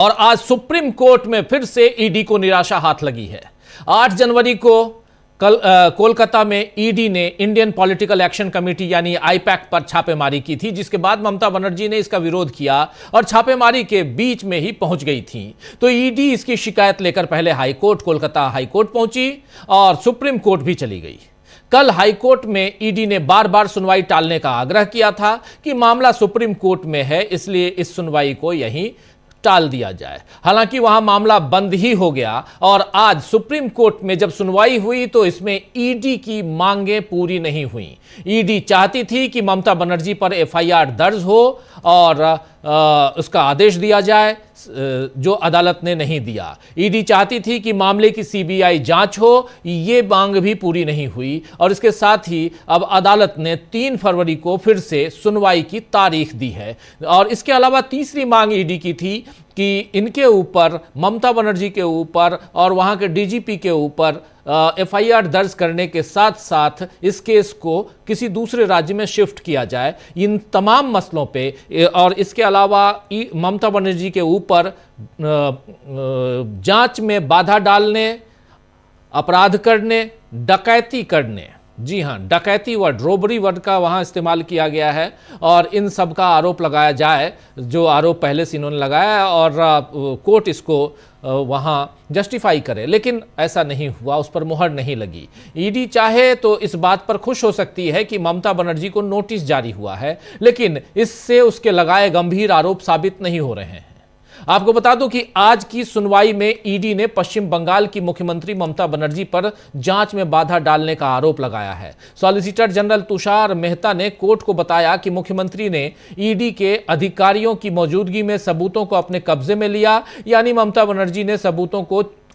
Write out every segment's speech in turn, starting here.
और आज supreme court में फिर से ईडी को निराशा हाथ लगी है। 8 जनवरी को कोलकाता में ईडी ने इंडियन पॉलिटिकल एक्शन कमेटी यानी आईपैक पर छापेमारी की थी, जिसके बाद ममता बनर्जी ने इसका विरोध किया और छापेमारी के बीच में ही पहुंच गई थी। तो ईडी इसकी शिकायत लेकर पहले हाईकोर्ट, कोलकाता हाईकोर्ट पहुंची और सुप्रीम कोर्ट भी चली गई। कल हाईकोर्ट में ईडी ने बार बार सुनवाई टालने का आग्रह किया था कि मामला सुप्रीम कोर्ट में है, इसलिए इस सुनवाई को यहीं टाल दिया जाए। हालांकि वहां मामला बंद ही हो गया और आज सुप्रीम कोर्ट में जब सुनवाई हुई तो इसमें ईडी की मांगें पूरी नहीं हुई। ईडी चाहती थी कि ममता बनर्जी पर एफआईआर दर्ज हो और उसका आदेश दिया जाए, जो अदालत ने नहीं दिया। ईडी चाहती थी कि मामले की सीबीआई जांच हो, यह मांग भी पूरी नहीं हुई और इसके साथ ही अब अदालत ने 3 फरवरी को फिर से सुनवाई की तारीख दी है। और इसके अलावा तीसरी मांग ईडी की थी कि इनके ऊपर, ममता बनर्जी के ऊपर और वहां के डीजीपी के ऊपर एफआईआर दर्ज करने के साथ साथ इस केस को किसी दूसरे राज्य में शिफ्ट किया जाए। इन तमाम मसलों पे और इसके अलावा ममता बनर्जी के ऊपर जांच में बाधा डालने, अपराध करने, डकैती करने, जी हां, डकैती वर्ड, रोबरी वर्ड का वहां इस्तेमाल किया गया है और इन सब का आरोप लगाया जाए, जो आरोप पहले से इन्होंने लगाया और कोर्ट इसको वहां जस्टिफाई करे, लेकिन ऐसा नहीं हुआ, उस पर मुहर नहीं लगी। ईडी चाहे तो इस बात पर खुश हो सकती है कि ममता बनर्जी को नोटिस जारी हुआ है, लेकिन इससे उसके लगाए गंभीर आरोप साबित नहीं हो रहे हैं। आपको बता दूं कि आज की सुनवाई में ईडी ने पश्चिम बंगाल की मुख्यमंत्री ममता बनर्जी पर जांच में बाधा डालने का आरोप लगाया है। सॉलिसिटर जनरल तुषार मेहता ने कोर्ट को बताया कि मुख्यमंत्री ने ईडी के अधिकारियों की मौजूदगी में सबूतों को अपने कब्जे में लिया, यानी ममता बनर्जी ने सबूतों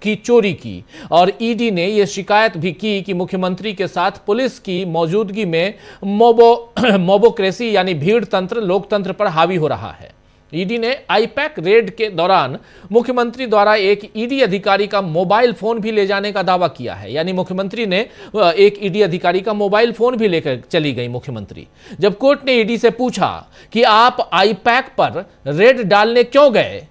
की चोरी की। और ईडी ने यह शिकायत भी की कि मुख्यमंत्री के साथ पुलिस की मौजूदगी में मोबोक्रेसी यानी भीड़ तंत्र, लोकतंत्र पर हावी हो रहा है। ईडी ने आईपैक रेड के दौरान मुख्यमंत्री द्वारा एक ईडी अधिकारी का मोबाइल फोन भी ले जाने का दावा किया है, यानी मुख्यमंत्री ने एक ईडी अधिकारी का मोबाइल फोन भी लेकर चली गई मुख्यमंत्री। जब कोर्ट ने ईडी से पूछा कि आप आईपैक पर रेड डालने क्यों गए,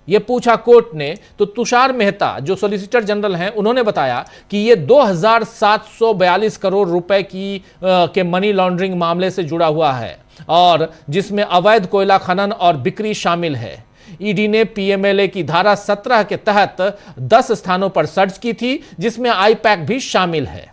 यह पूछा कोर्ट ने, तो तुषार मेहता जो सॉलिसिटर जनरल हैं, उन्होंने बताया कि यह 2742 करोड़ रुपए के मनी लॉन्ड्रिंग मामले से जुड़ा हुआ है और जिसमें अवैध कोयला खनन और बिक्री शामिल है। ईडी ने पीएमएलए की धारा 17 के तहत 10 स्थानों पर सर्च की थी, जिसमें आईपैक भी शामिल है।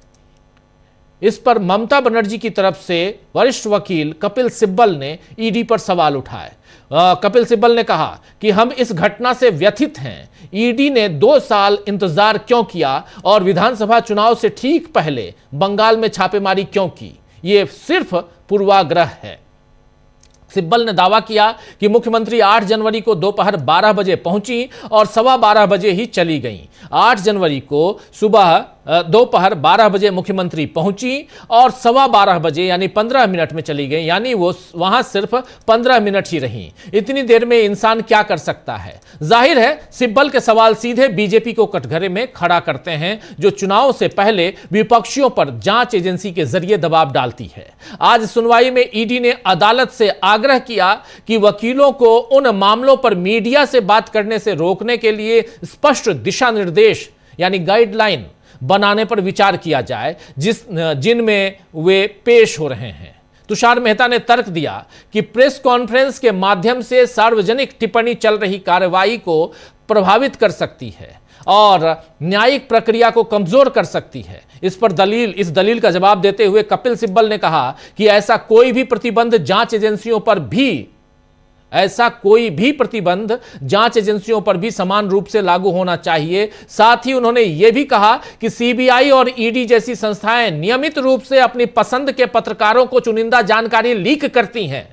इस पर ममता बनर्जी की तरफ से वरिष्ठ वकील कपिल सिब्बल ने ईडी पर सवाल उठाए। कपिल सिब्बल ने कहा कि हम इस घटना से व्यथित हैं। ईडी ने 2 साल इंतजार क्यों किया और विधानसभा चुनाव से ठीक पहले बंगाल में छापेमारी क्यों की? यह सिर्फ पूर्वाग्रह है। सिब्बल ने दावा किया कि मुख्यमंत्री 8 जनवरी को दोपहर 12 बजे पहुंची और 12:15 बजे ही चली गईं। 8 जनवरी को सुबह दोपहर 12 बजे मुख्यमंत्री पहुंची और 12:15 बजे यानी 15 मिनट में चली गई, यानी वो वहां सिर्फ 15 मिनट ही रही। इतनी देर में इंसान क्या कर सकता है? जाहिर है सिब्बल के सवाल सीधे बीजेपी को कटघरे में खड़ा करते हैं, जो चुनाव से पहले विपक्षियों पर जांच एजेंसी के जरिए दबाव डालती है। आज सुनवाई में ईडी ने अदालत से आग्रह किया कि वकीलों को उन मामलों पर मीडिया से बात करने से रोकने के लिए स्पष्ट दिशा निर्देश यानी गाइडलाइन बनाने पर विचार किया जाए, जिनमें वे पेश हो रहे हैं। तुषार मेहता ने तर्क दिया कि प्रेस कॉन्फ्रेंस के माध्यम से सार्वजनिक टिप्पणी चल रही कार्रवाई को प्रभावित कर सकती है और न्यायिक प्रक्रिया को कमजोर कर सकती है। इस दलील का जवाब देते हुए कपिल सिब्बल ने कहा कि ऐसा कोई भी प्रतिबंध जांच एजेंसियों पर भी समान रूप से लागू होना चाहिए। साथ ही उन्होंने यह भी कहा कि सीबीआई और ईडी जैसी संस्थाएं नियमित रूप से अपनी पसंद के पत्रकारों को चुनिंदा जानकारी लीक करती हैं।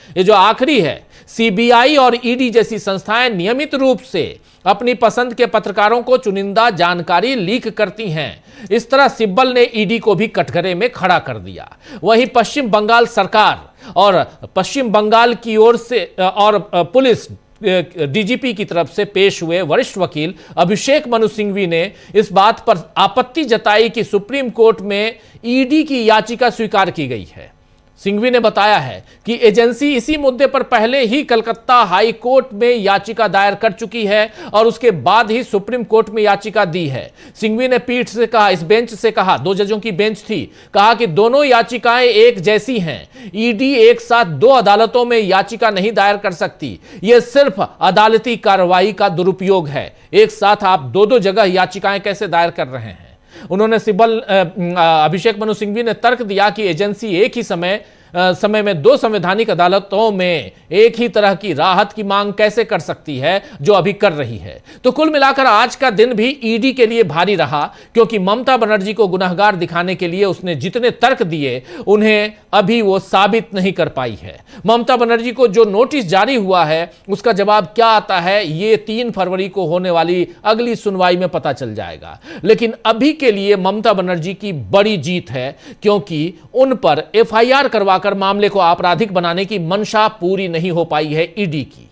ये जो आखिरी है, सीबीआई और ईडी जैसी संस्थाएं नियमित रूप से अपनी पसंद के पत्रकारों को चुनिंदा जानकारी लीक करती हैं। इस तरह सिब्बल ने ईडी को भी कटघरे में खड़ा कर दिया। वहीं पश्चिम बंगाल सरकार और पश्चिम बंगाल की ओर से और पुलिस डीजीपी की तरफ से पेश हुए वरिष्ठ वकील अभिषेक मनु सिंघवी ने इस बात पर आपत्ति जताई कि सुप्रीम कोर्ट में ईडी की याचिका स्वीकार की गई है। सिंघवी ने बताया है कि एजेंसी इसी मुद्दे पर पहले ही कलकत्ता हाई कोर्ट में याचिका दायर कर चुकी है और उसके बाद ही सुप्रीम कोर्ट में याचिका दी है। सिंघवी ने पीठ से कहा, इस बेंच से कहा, 2 जजों की बेंच थी, कहा कि दोनों याचिकाएं एक जैसी हैं। ईडी एक साथ 2 अदालतों में याचिका नहीं दायर कर सकती। यह सिर्फ अदालती कार्रवाई का दुरुपयोग है। एक साथ आप 2-2 जगह याचिकाएं कैसे दायर कर रहे हैं? उन्होंने सिब्बल अभिषेक मनु सिंघवी ने तर्क दिया कि एजेंसी एक ही समय में 2 संवैधानिक अदालतों में एक ही तरह की राहत की मांग कैसे कर सकती है जो अभी कर रही है। तो कुल मिलाकर आज का दिन भी ईडी के लिए भारी रहा, क्योंकि ममता बनर्जी को गुनहगार दिखाने के लिए उसने जितने तर्क दिए उन्हें अभी वो साबित नहीं कर पाई है। ममता बनर्जी को जो नोटिस जारी हुआ है उसका जवाब क्या आता है ये 3 फरवरी को होने वाली अगली सुनवाई में पता चल जाएगा। लेकिन अभी के लिए ममता बनर्जी की बड़ी जीत है, क्योंकि उन पर एफआईआर करवा मामले को आपराधिक बनाने की मंशा पूरी नहीं हो पाई है ईडी की।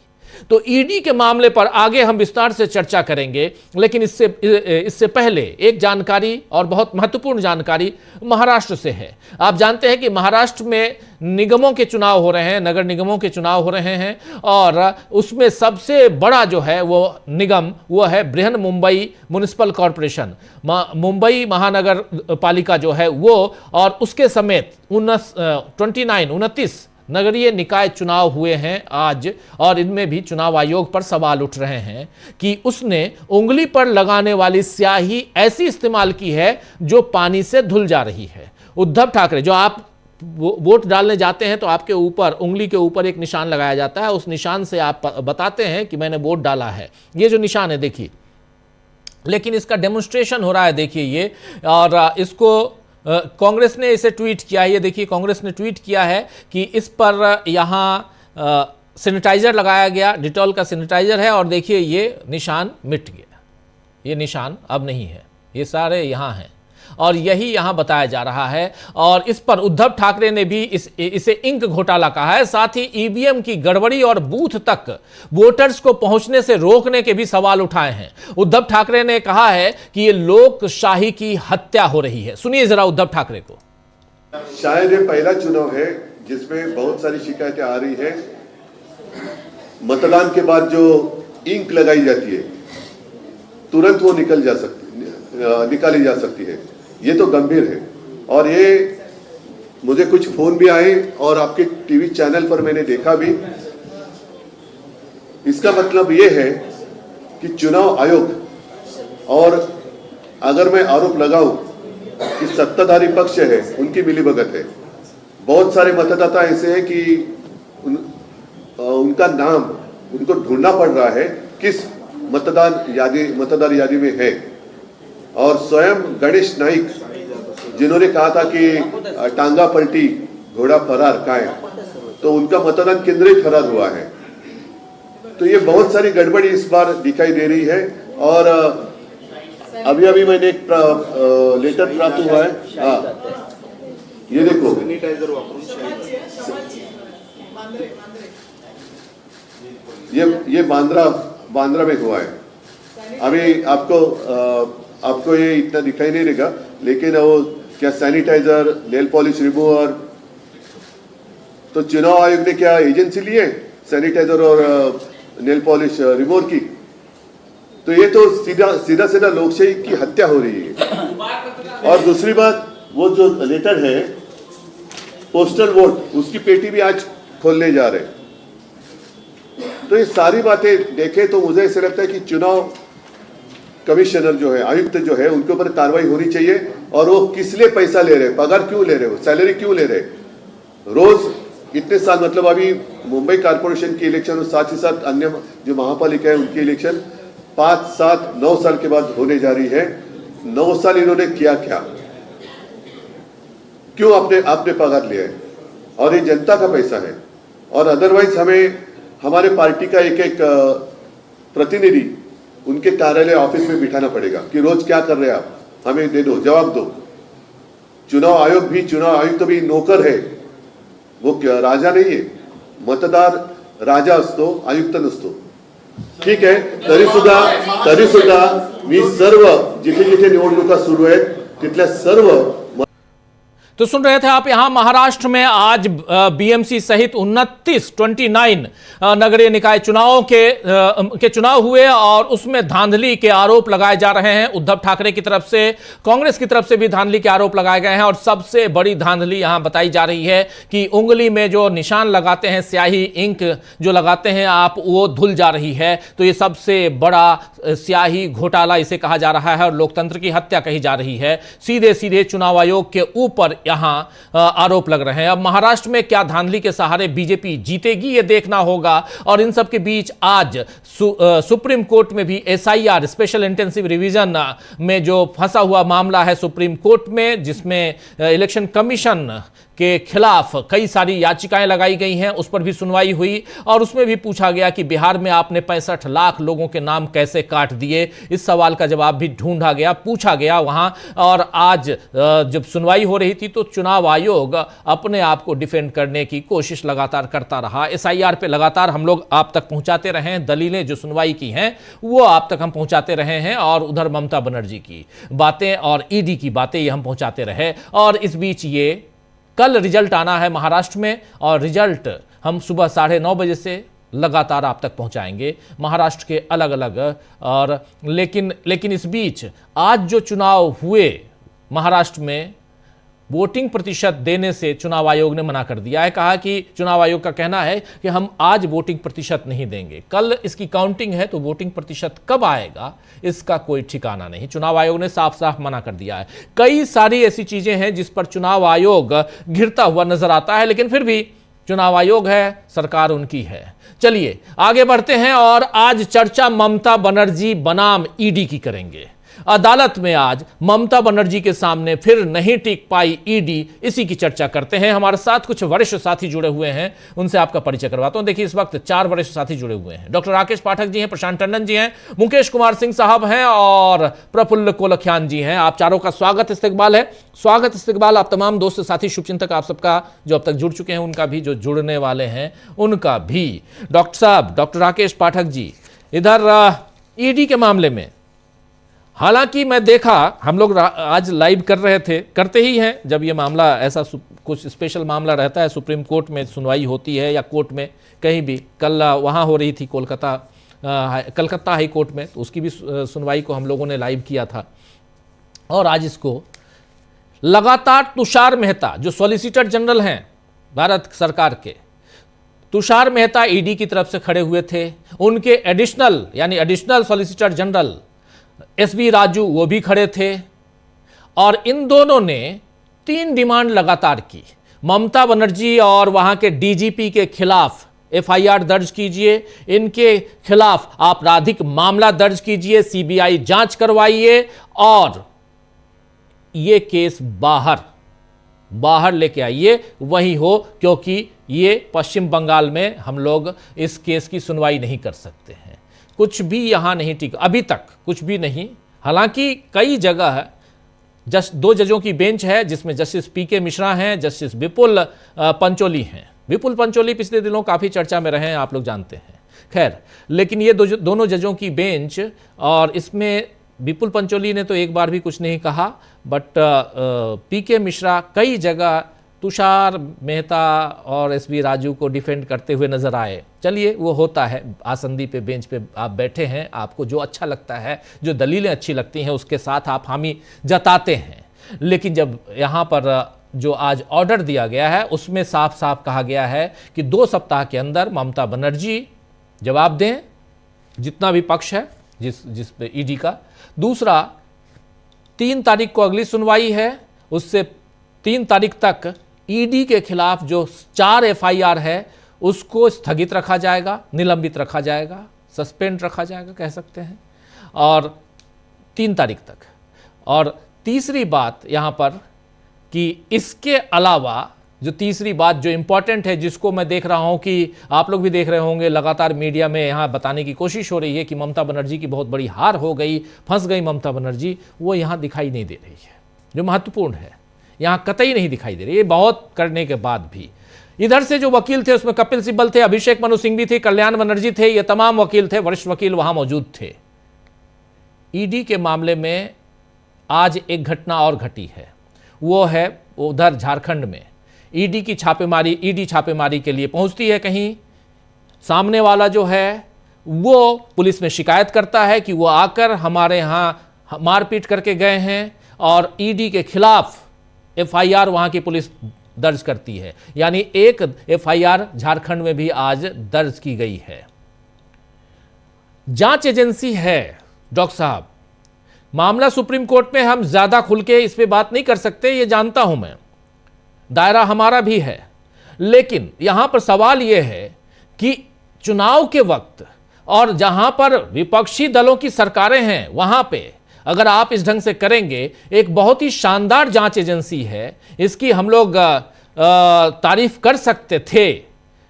तो ईडी के मामले पर आगे हम विस्तार से चर्चा करेंगे, लेकिन इससे पहले एक जानकारी और बहुत महत्वपूर्ण जानकारी महाराष्ट्र से है। आप जानते हैं कि महाराष्ट्र में निगमों के चुनाव हो रहे हैं, नगर निगमों के चुनाव हो रहे हैं, और उसमें सबसे बड़ा जो है वो निगम वो है बृहन मुंबई म्युनिसिपल कॉरपोरेशन, मुंबई महानगर पालिका जो है वो, और उसके समेत 29 नगरीय निकाय चुनाव हुए हैं आज, और इनमें भी चुनाव आयोग पर सवाल उठ रहे हैं कि उसने उंगली पर लगाने वाली स्याही ऐसी इस्तेमाल की है जो पानी से धुल जा रही है। उद्धव ठाकरे, जो आप वोट डालने जाते हैं तो आपके ऊपर, उंगली के ऊपर एक निशान लगाया जाता है, उस निशान से आप बताते हैं कि मैंने वोट डाला है। ये जो निशान है देखिए, लेकिन इसका डेमोन्स्ट्रेशन हो रहा है, देखिए ये, और इसको कांग्रेस ने इसे ट्वीट किया है। ये देखिए, कांग्रेस ने ट्वीट किया है कि इस पर यहाँ सैनिटाइजर लगाया गया, डिटॉल का सैनिटाइजर है, और देखिए ये निशान मिट गया, ये निशान अब नहीं है, ये सारे यहाँ हैं, और यही यहाँ बताया जा रहा है। और इस पर उद्धव ठाकरे ने भी इसे इंक घोटाला कहा है। साथ ही ईवीएम की गड़बड़ी और बूथ तक वोटर्स को पहुंचने से रोकने के भी सवाल उठाए हैं। उद्धव ठाकरे ने कहा है कि ये लोकशाही की हत्या हो रही है। सुनिए जरा उद्धव ठाकरे को। शायद ये पहला चुनाव है जिसमें बहुत सारी शिकायतें आ रही है। मतदान के बाद जो इंक लगाई जाती है तुरंत वो निकाली जा सकती है। ये तो गंभीर है, और ये मुझे कुछ फोन भी आए और आपके टीवी चैनल पर मैंने देखा भी। इसका मतलब ये है कि चुनाव आयोग, और अगर मैं आरोप लगाऊं कि सत्ताधारी पक्ष है उनकी मिलीभगत है। बहुत सारे मतदाता ऐसे हैं कि उनका नाम उनको ढूंढना पड़ रहा है किस मतदार यादी में है। और स्वयं गणेश नाइक, जिन्होंने कहा था कि टांगा पलटी घोड़ा फरार का है, तो उनका मतदान केंद्र ही फरार हुआ है। तो ये बहुत सारी गड़बड़ी इस बार दिखाई दे रही है। और अभी मैंने एक लेटर प्राप्त हुआ है। हाँ, ये देखो, ये बांद्रा में हुआ है। अभी आपको ये इतना दिखाई नहीं देगा, लेकिन वो क्या सैनिटाइजर, नेल पॉलिश रिमूवर, तो चुनाव आयोग ने क्या एजेंसी ली है सैनिटाइजर और नेल पॉलिश रिमूवर की? तो ये तो सीधा लोकशाही की हत्या हो रही है। और दूसरी बात, वो जो लेटर है पोस्टल वोट, उसकी पेटी भी आज खोलने जा रहे हैं। तो ये सारी बातें देखें तो मुझे ऐसा लगता है कि चुनाव कमिश्नर जो है, आयुक्त जो है, उनके ऊपर कार्रवाई होनी चाहिए। और वो किस लिए पैसा ले रहे, पगार क्यों ले रहे, हो सैलरी क्यों ले रहे रोज इतने साल? मतलब अभी मुंबई कारपोरेशन की इलेक्शन और साथ ही साथ अन्य जो महापालिका है उनकी इलेक्शन 5, 7, 9 साल के बाद होने जा रही है। 9 साल इन्होंने किया क्या, क्यों आपने पगार लिया है? और ये जनता का पैसा है। और अदरवाइज हमारे पार्टी का एक प्रतिनिधि उनके कार्यालय ऑफिस में बिठाना पड़ेगा कि रोज क्या कर रहे हैं आप, हमें दे दो, जवाब दो। चुनाव आयुक्त भी नौकर है, वो राजा नहीं है। मतदार राजा असतो, आयुक्त नसतो। ठीक आहे, तरी सुद्धा मी सर्व जिथे जिथे निवडणुका सुरू आहेत तिथल्या सर्व तो सुन रहे थे आप यहां महाराष्ट्र में आज बीएमसी सहित 29 नगरीय निकाय चुनावों के चुनाव हुए और उसमें धांधली के आरोप लगाए जा रहे हैं। उद्धव ठाकरे की तरफ से, कांग्रेस की तरफ से भी धांधली के आरोप लगाए गए हैं और सबसे बड़ी धांधली यहां बताई जा रही है कि उंगली में जो निशान लगाते हैं, स्याही इंक जो लगाते हैं आप, वो धुल जा रही है। तो ये सबसे बड़ा स्याही घोटाला इसे कहा जा रहा है और लोकतंत्र की हत्या कही जा रही है। सीधे सीधे चुनाव आयोग के ऊपर यहां आरोप लग रहे हैं। अब महाराष्ट्र में क्या धांधली के सहारे बीजेपी जीतेगी, यह देखना होगा। और इन सब के बीच आज सुप्रीम कोर्ट में भी एसआईआर, स्पेशल इंटेंसिव रिवीजन में जो फंसा हुआ मामला है सुप्रीम कोर्ट में, जिसमें इलेक्शन कमीशन के खिलाफ कई सारी याचिकाएं लगाई गई हैं, उस पर भी सुनवाई हुई और उसमें भी पूछा गया कि बिहार में आपने 65 लाख लोगों के नाम कैसे काट दिए। इस सवाल का जवाब भी ढूंढा गया, पूछा गया वहां। और आज जब सुनवाई हो रही थी तो चुनाव आयोग अपने आप को डिफेंड करने की कोशिश लगातार करता रहा। एसआईआर पे लगातार हम लोग आप तक पहुंचाते रहे हैं, दलीलें जो सुनवाई की हैं वो आप तक हम पहुंचाते रहे हैं और उधर ममता बनर्जी की बातें और ईडी की बातें ये हम पहुंचाते रहे। और इस बीच ये कल रिजल्ट आना है महाराष्ट्र में और रिजल्ट हम सुबह 9:30 बजे से लगातार आप तक पहुंचाएंगे महाराष्ट्र के अलग अलग। और लेकिन इस बीच आज जो चुनाव हुए महाराष्ट्र में, वोटिंग प्रतिशत देने से चुनाव आयोग ने मना कर दिया है। कहा कि चुनाव आयोग का कहना है कि हम आज वोटिंग प्रतिशत नहीं देंगे, कल इसकी काउंटिंग है तो वोटिंग प्रतिशत कब आएगा इसका कोई ठिकाना नहीं। चुनाव आयोग ने साफ साफ मना कर दिया है। कई सारी ऐसी चीजें हैं जिस पर चुनाव आयोग घिरता हुआ नजर आता है, लेकिन फिर भी चुनाव आयोग है, सरकार उनकी है। चलिए आगे बढ़ते हैं और आज चर्चा ममता बनर्जी बनाम ईडी की करेंगे। अदालत में आज ममता बनर्जी के सामने फिर नहीं टिक पाई ईडी, इसी की चर्चा करते हैं। हमारे साथ कुछ वरिष्ठ साथी जुड़े हुए हैं, उनसे आपका परिचय करवाता हूं। देखिए इस वक्त 4 वरिष्ठ साथी जुड़े हुए हैं। डॉक्टर राकेश पाठक जी हैं, प्रशांत टंडन जी हैं, मुकेश कुमार सिंह साहब हैं और प्रफुल्ल कोलखियान जी हैं। आप चारों का स्वागत इस्तकबाल है। स्वागत इस्तकबाल आप तमाम दोस्त साथी शुभचिंतक आप सबका, जो अब तक जुड़ चुके हैं उनका भी, जो जुड़ने वाले हैं उनका भी। डॉक्टर साहब, डॉक्टर राकेश पाठक जी, इधर ईडी के मामले में हालांकि मैं देखा, हम लोग आज लाइव कर रहे थे, करते ही हैं जब ये मामला ऐसा कुछ स्पेशल मामला रहता है, सुप्रीम कोर्ट में सुनवाई होती है या कोर्ट में कहीं भी। कल वहाँ हो रही थी कलकत्ता हाई कोर्ट में, तो उसकी भी सुनवाई को हम लोगों ने लाइव किया था। और आज इसको लगातार तुषार मेहता जो सॉलिसिटर जनरल हैं भारत सरकार के, तुषार मेहता ईडी की तरफ से खड़े हुए थे, उनके additional solicitor general SB Raju वो भी खड़े थे और इन दोनों ने 3 डिमांड लगातार की। ममता बनर्जी और वहां के डीजीपी के खिलाफ एफआईआर दर्ज कीजिए, इनके खिलाफ आपराधिक मामला दर्ज कीजिए, सीबीआई जांच करवाइए और ये केस बाहर लेके आइए, वही हो, क्योंकि ये पश्चिम बंगाल में हम लोग इस केस की सुनवाई नहीं कर सकते हैं। कुछ भी यहां नहीं टिका, अभी तक कुछ भी नहीं। हालांकि कई जगह है, 2 जजों की बेंच है जिसमें जस्टिस पीके मिश्रा हैं, जस्टिस विपुल पंचोली हैं। विपुल पंचोली पिछले दिनों काफ़ी चर्चा में रहे हैं, आप लोग जानते हैं। खैर, लेकिन ये दोनों जजों की बेंच, और इसमें विपुल पंचोली ने तो एक बार भी कुछ नहीं कहा, बट पीके मिश्रा कई जगह तुषार मेहता और एसबी राजू को डिफेंड करते हुए नजर आए। चलिए, वो होता है, आसंदी पे बेंच पे आप बैठे हैं, आपको जो अच्छा लगता है, जो दलीलें अच्छी लगती हैं उसके साथ आप हामी जताते हैं। लेकिन जब यहाँ पर जो आज ऑर्डर दिया गया है उसमें साफ साफ कहा गया है कि 2 सप्ताह के अंदर ममता बनर्जी जवाब दें, जितना भी पक्ष है जिस पे ईडी का। दूसरा, 3 तारीख को अगली सुनवाई है, उससे 3 तारीख तक ईडी के खिलाफ जो 4 एफआईआर है उसको स्थगित रखा जाएगा, निलंबित रखा जाएगा, सस्पेंड रखा जाएगा कह सकते हैं, और 3 तारीख तक। और तीसरी बात यहाँ पर कि इसके अलावा जो तीसरी बात जो इंपॉर्टेंट है, जिसको मैं देख रहा हूँ कि आप लोग भी देख रहे होंगे, लगातार मीडिया में यहाँ बताने की कोशिश हो रही है कि ममता बनर्जी की बहुत बड़ी हार हो गई, फंस गई ममता बनर्जी, वो यहाँ दिखाई नहीं दे रही है, जो महत्वपूर्ण है, यहाँ कतई नहीं दिखाई दे रही है। बहुत करने के बाद भी इधर से जो वकील थे उसमें कपिल सिब्बल थे, अभिषेक मनु सिंह भी थे, कल्याण बनर्जी थे, ये तमाम वकील थे, वरिष्ठ वकील वहां मौजूद थे। ईडी के मामले में आज एक घटना और घटी है, वो है उधर झारखंड में। ईडी छापेमारी के लिए पहुंचती है कहीं, सामने वाला जो है वो पुलिस में शिकायत करता है कि वो आकर हमारे यहाँ मारपीट करके गए हैं, और ईडी के खिलाफ एफआईआर वहां की पुलिस दर्ज करती है। यानी एक एफआईआर झारखंड में भी आज दर्ज की गई है। जांच एजेंसी है डॉक्टर साहब, मामला सुप्रीम कोर्ट में हम ज्यादा खुल के इस पे बात नहीं कर सकते, ये जानता हूं मैं, दायरा हमारा भी है, लेकिन यहां पर सवाल यह है कि चुनाव के वक्त और जहां पर विपक्षी दलों की सरकारें हैं वहां पे अगर आप इस ढंग से करेंगे, एक बहुत ही शानदार जांच एजेंसी है, इसकी हम लोग तारीफ कर सकते थे,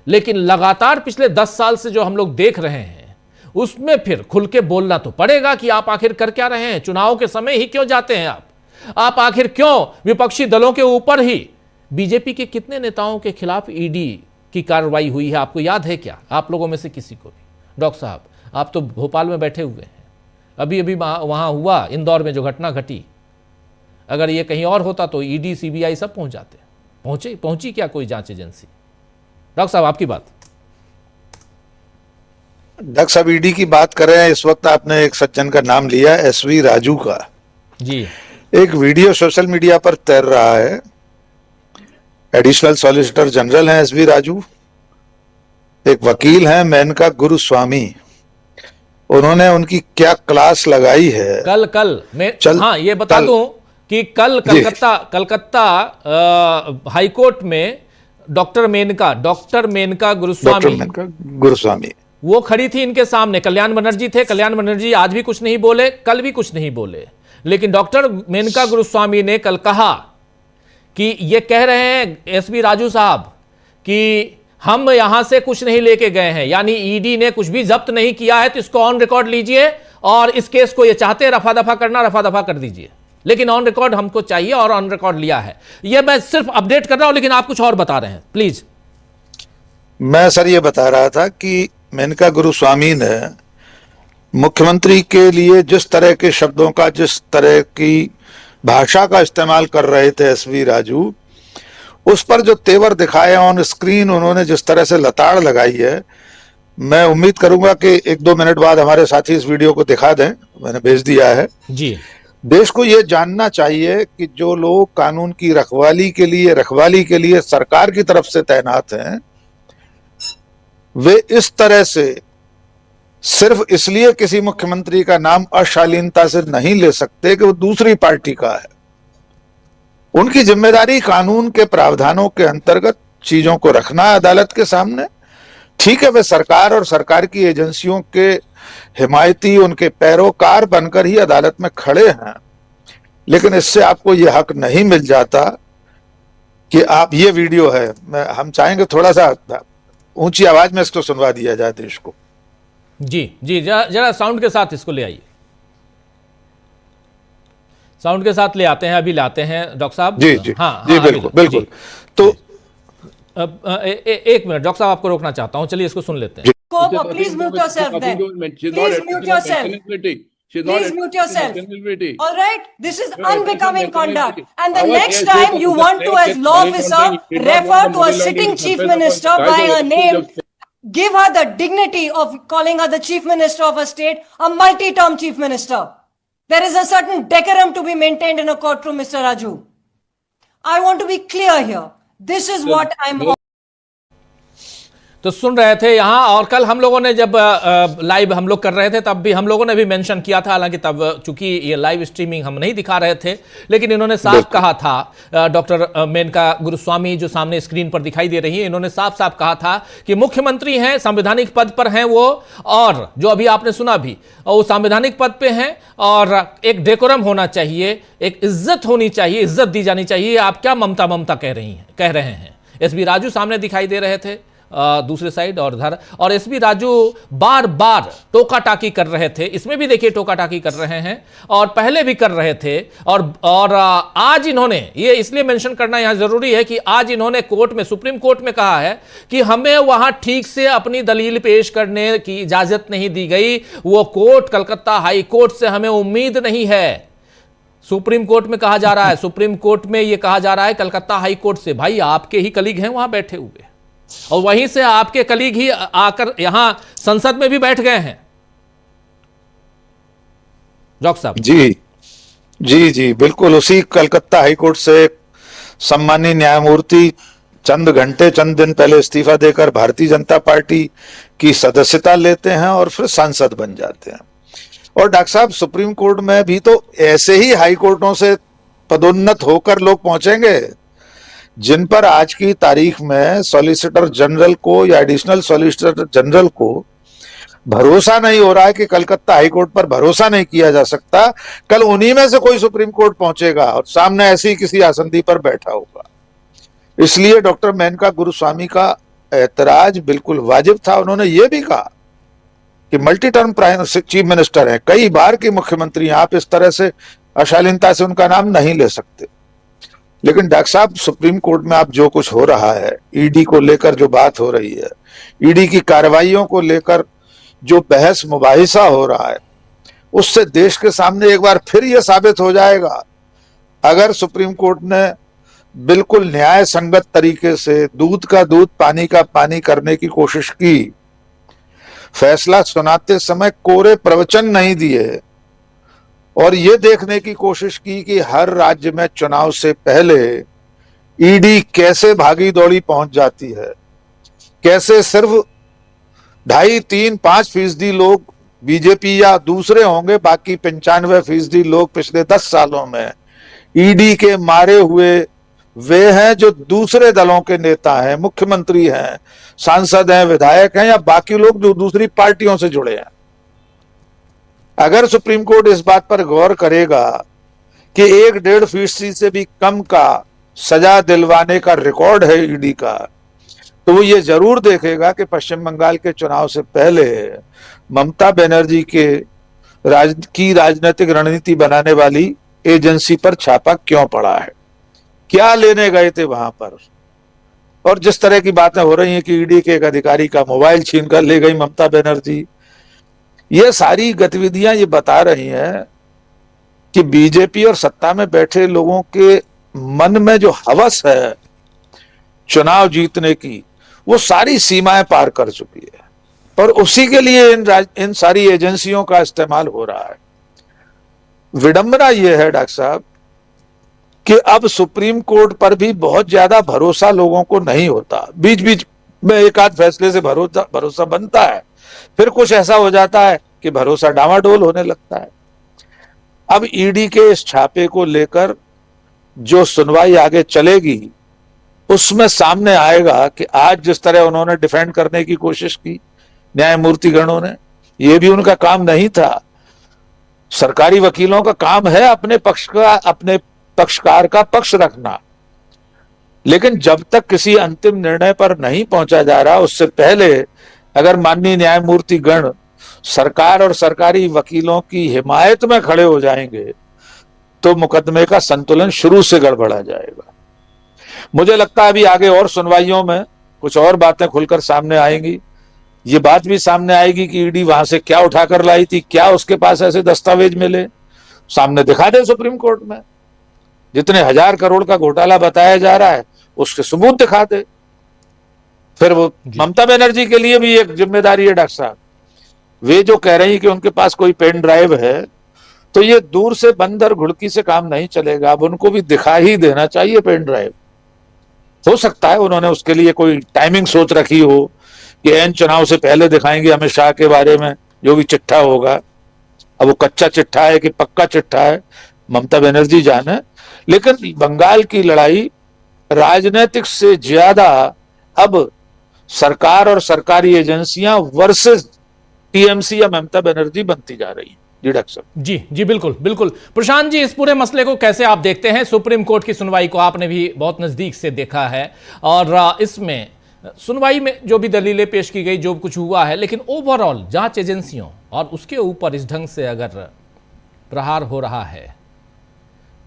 लेकिन लगातार पिछले 10 साल से जो हम लोग देख रहे हैं उसमें फिर खुल के बोलना तो पड़ेगा कि आप आखिर कर क्या रहे हैं। चुनाव के समय ही क्यों जाते हैं आप आखिर क्यों विपक्षी दलों के ऊपर ही? बीजेपी के कितने नेताओं के खिलाफ ईडी की कार्रवाई हुई है, आपको याद है क्या? आप लोगों में से किसी को भी? डॉक्टर साहब, आप तो भोपाल में बैठे हुए हैं, अभी वहां हुआ इंदौर में जो घटना घटी, अगर ये कहीं और होता तो ईडी सीबीआई सब पहुंच जाते। पहुंची क्या कोई जांच एजेंसी? डॉक्टर साहब आपकी बात। डॉक्टर साहब ईडी की बात कर रहे हैं, इस वक्त आपने एक सज्जन का नाम लिया, एसवी राजू का। जी, एक वीडियो सोशल मीडिया पर तैर रहा है, एडिशनल सॉलिसिटर जनरल हैं एसवी राजू, एक वकील हैं मेनका गुरुस्वामी। उन्होंने उनकी क्या क्लास लगाई है कल मैं हाँ ये बता दूं कि कल कलकत्ता हाईकोर्ट में डॉक्टर मेनका गुरुस्वामी वो खड़ी थी इनके सामने। कल्याण बनर्जी थे, कल्याण बनर्जी आज भी कुछ नहीं बोले, कल भी कुछ नहीं बोले, लेकिन डॉक्टर मेनका गुरुस्वामी ने कल कहा कि ये कह रहे हैं एसवी राजू साहब कि हम यहां से कुछ नहीं लेके गए हैं, यानी ईडी ने कुछ भी जब्त नहीं किया है, तो इसको ऑन रिकॉर्ड लीजिए और इस केस को ये चाहते हैं रफा दफा करना, रफा दफा कर दीजिए, लेकिन ऑन रिकॉर्ड हमको चाहिए और ऑन रिकॉर्ड लिया है। ये मैं सिर्फ अपडेट कर रहा हूं, लेकिन आप कुछ और बता रहे हैं, प्लीज। मैं सर ये बता रहा था कि मेनका गुरुस्वामी ने मुख्यमंत्री के लिए जिस तरह के शब्दों का, जिस तरह की भाषा का इस्तेमाल कर रहे थे एसवी राजू, उस पर जो तेवर दिखाए ऑन स्क्रीन, उन्होंने जिस तरह से लताड़ लगाई है, मैं उम्मीद करूंगा कि 1-2 मिनट बाद हमारे साथी इस वीडियो को दिखा दें, मैंने भेज दिया है जी। देश को यह जानना चाहिए कि जो लोग कानून की रखवाली के लिए सरकार की तरफ से तैनात हैं, वे इस तरह से सिर्फ इसलिए किसी मुख्यमंत्री का नाम अशालीनता से नहीं ले सकते कि वो दूसरी पार्टी का है। उनकी जिम्मेदारी कानून के प्रावधानों के अंतर्गत चीजों को रखना अदालत के सामने। ठीक है, वे सरकार और सरकार की एजेंसियों के हिमायती, उनके पैरोकार बनकर ही अदालत में खड़े हैं, लेकिन इससे आपको यह हक नहीं मिल जाता कि आप, ये वीडियो है, हम चाहेंगे थोड़ा सा ऊंची आवाज में इसको सुनवा दिया जाए देश को। जी जरा साउंड के साथ इसको ले आइए, साउंड के साथ ले आते हैं, अभी लाते हैं डॉक्टर साहब। जी हाँ, बिल्कुल। तो एक मिनट डॉक्टर साहब, आपको रोकना चाहता हूं, चलिए इसको सुन लेते हैं। Please mute yourself then. Please mute yourself. Please mute yourself. All right? This is unbecoming conduct. And the next time you want to, as law officer, refer to a sitting chief minister by her name, give her the dignity of calling her the chief minister of a state, a multi-term chief minister. There is a certain decorum to be maintained in a courtroom, Mr. Raju. I want to be clear here. This is what I'm... तो सुन रहे थे यहां, और कल हम लोगों ने जब लाइव हम लोग कर रहे थे तब भी हम लोगों ने भी मेंशन किया था, हालांकि तब चूंकि ये लाइव स्ट्रीमिंग हम नहीं दिखा रहे थे, लेकिन इन्होंने साफ कहा था, डॉक्टर मेनका गुरुस्वामी जो सामने स्क्रीन पर दिखाई दे रही है, इन्होंने साफ साफ कहा था कि मुख्यमंत्री हैं, संवैधानिक पद पर हैं वो, और जो अभी आपने सुना भी, वो संवैधानिक पद पे हैं और एक डेकोरम होना चाहिए, एक इज्जत होनी चाहिए, इज्जत दी जानी चाहिए। आप क्या ममता कह रहे हैं? एसबी राजू सामने दिखाई दे रहे थे दूसरे साइड और एसबी राजू बार बार टोका टाकी कर रहे थे, इसमें भी देखिए टोका टाकी कर रहे हैं और पहले भी कर रहे थे। और आज इन्होंने, ये इसलिए मेंशन करना यहां जरूरी है कि आज इन्होंने कोर्ट में, सुप्रीम कोर्ट में कहा है कि हमें वहां ठीक से अपनी दलील पेश करने की इजाजत नहीं दी गई, वो कोर्ट, कलकत्ता हाई कोर्ट से हमें उम्मीद नहीं है। सुप्रीम कोर्ट में कहा जा रहा है, सुप्रीम कोर्ट में ये कहा जा रहा है कलकत्ता हाई कोर्ट से, भाई आपके ही कलीग हैं वहां बैठे हुए, और वहीं से आपके कलीग ही आकर यहां संसद में भी बैठ गए हैं। डॉक्टर साहब जी जी जी बिल्कुल, उसी कलकत्ता हाईकोर्ट से सम्मानीय न्यायमूर्ति चंद घंटे चंद दिन पहले इस्तीफा देकर भारतीय जनता पार्टी की सदस्यता लेते हैं और फिर सांसद बन जाते हैं। और डॉक्टर साहब, सुप्रीम कोर्ट में भी तो ऐसे ही हाई कोर्टों से पदोन्नत होकर लोग पहुंचेंगे जिन पर आज की तारीख में सॉलिसिटर जनरल को या एडिशनल सॉलिसिटर जनरल को भरोसा नहीं हो रहा है कि कलकत्ता हाईकोर्ट पर भरोसा नहीं किया जा सकता। कल उन्हीं में से कोई सुप्रीम कोर्ट पहुंचेगा और सामने ऐसी किसी आसंदी पर बैठा होगा। इसलिए डॉक्टर मेनका गुरुस्वामी का ऐतराज बिल्कुल वाजिब था। उन्होंने ये भी कहा कि मल्टी टर्म चीफ मिनिस्टर हैं, कई बार के मुख्यमंत्री, आप इस तरह से अशालीनता से उनका नाम नहीं ले सकते। लेकिन डॉक्टर साहब, सुप्रीम कोर्ट में आप जो कुछ हो रहा है, ईडी को लेकर जो बात हो रही है, ईडी की कार्रवाइयों को लेकर जो बहस मुबाहिसा हो रहा है, उससे देश के सामने एक बार फिर यह साबित हो जाएगा, अगर सुप्रीम कोर्ट ने बिल्कुल न्याय संगत तरीके से दूध का दूध पानी का पानी करने की कोशिश की, फैसला सुनाते समय कोरे प्रवचन नहीं दिए और ये देखने की कोशिश की कि हर राज्य में चुनाव से पहले ईडी कैसे भागी दौड़ी पहुंच जाती है, कैसे सिर्फ 2.5-3-5% लोग बीजेपी या दूसरे होंगे, बाकी 95% लोग पिछले 10 सालों में ईडी के मारे हुए वे हैं जो दूसरे दलों के नेता हैं, मुख्यमंत्री हैं, सांसद हैं, विधायक हैं या बाकी लोग जो दूसरी पार्टियों से जुड़े हैं। अगर सुप्रीम कोर्ट इस बात पर गौर करेगा कि 1-1.5% से भी कम का सजा दिलवाने का रिकॉर्ड है ईडी का, तो वो ये जरूर देखेगा कि पश्चिम बंगाल के चुनाव से पहले ममता बनर्जी की राजनीतिक रणनीति बनाने वाली एजेंसी पर छापा क्यों पड़ा है, क्या लेने गए थे वहां पर। और जिस तरह की बातें हो रही हैं कि ईडी के एक अधिकारी का मोबाइल छीन कर ले गई ममता बनर्जी, ये सारी गतिविधियां ये बता रही हैं कि बीजेपी और सत्ता में बैठे लोगों के मन में जो हवस है चुनाव जीतने की, वो सारी सीमाएं पार कर चुकी है और उसी के लिए इन सारी एजेंसियों का इस्तेमाल हो रहा है। विडंबना यह है डॉक्टर साहब कि अब सुप्रीम कोर्ट पर भी बहुत ज्यादा भरोसा लोगों को नहीं होता। बीच बीच में एक आध फैसले से भरोसा बनता है, फिर कुछ ऐसा हो जाता है कि भरोसा डामाडोल होने लगता है। अब ईडी के इस छापे को लेकर जो सुनवाई आगे चलेगी उसमें सामने आएगा कि आज जिस तरह उन्होंने डिफेंड करने की कोशिश की न्यायमूर्ति गणों ने, यह भी उनका काम नहीं था। सरकारी वकीलों का काम है अपने पक्षकार का पक्ष रखना, लेकिन जब तक किसी अंतिम निर्णय पर नहीं पहुंचा जा रहा, उससे पहले अगर माननीय न्यायमूर्ति गण सरकार और सरकारी वकीलों की हिमायत में खड़े हो जाएंगे तो मुकदमे का संतुलन शुरू से गड़बड़ा जाएगा। मुझे लगता है अभी आगे और सुनवाइयों में कुछ और बातें खुलकर सामने आएंगी। ये बात भी सामने आएगी कि ईडी वहां से क्या उठाकर लाई थी, क्या उसके पास ऐसे दस्तावेज मिले, सामने दिखा दे सुप्रीम कोर्ट में। जितने 1000 करोड़ का घोटाला बताया जा रहा है उसके सबूत दिखा दे। फिर वो ममता बनर्जी के लिए भी एक जिम्मेदारी है डॉक्टर साहब, वे जो कह रही है कि उनके पास कोई पेन ड्राइव है, तो ये दूर से बंदर घुड़की से काम नहीं चलेगा। अब उनको भी दिखा ही देना चाहिए पेन ड्राइव। हो सकता है उन्होंने उसके लिए कोई टाइमिंग सोच रखी हो कि एन चुनाव से पहले दिखाएंगे अमित शाह के बारे में जो भी चिट्ठा होगा। अब वो कच्चा चिट्ठा है कि पक्का चिट्ठा है, ममता बनर्जी जाने। लेकिन बंगाल की लड़ाई राजनीतिक से ज्यादा अब सरकार और सरकारी एजेंसियां वर्सेस टीएमसी या ममता बनर्जी बनती जा रही है। जी डॉक्टर साहब। जी बिल्कुल बिल्कुल। प्रशांत जी, इस पूरे मसले को कैसे आप देखते हैं? सुप्रीम कोर्ट की सुनवाई को आपने भी बहुत नजदीक से देखा है और इसमें सुनवाई में जो भी दलीलें पेश की गई, जो कुछ हुआ है, लेकिन ओवरऑल जांच एजेंसियों और उसके ऊपर इस ढंग से अगर प्रहार हो रहा है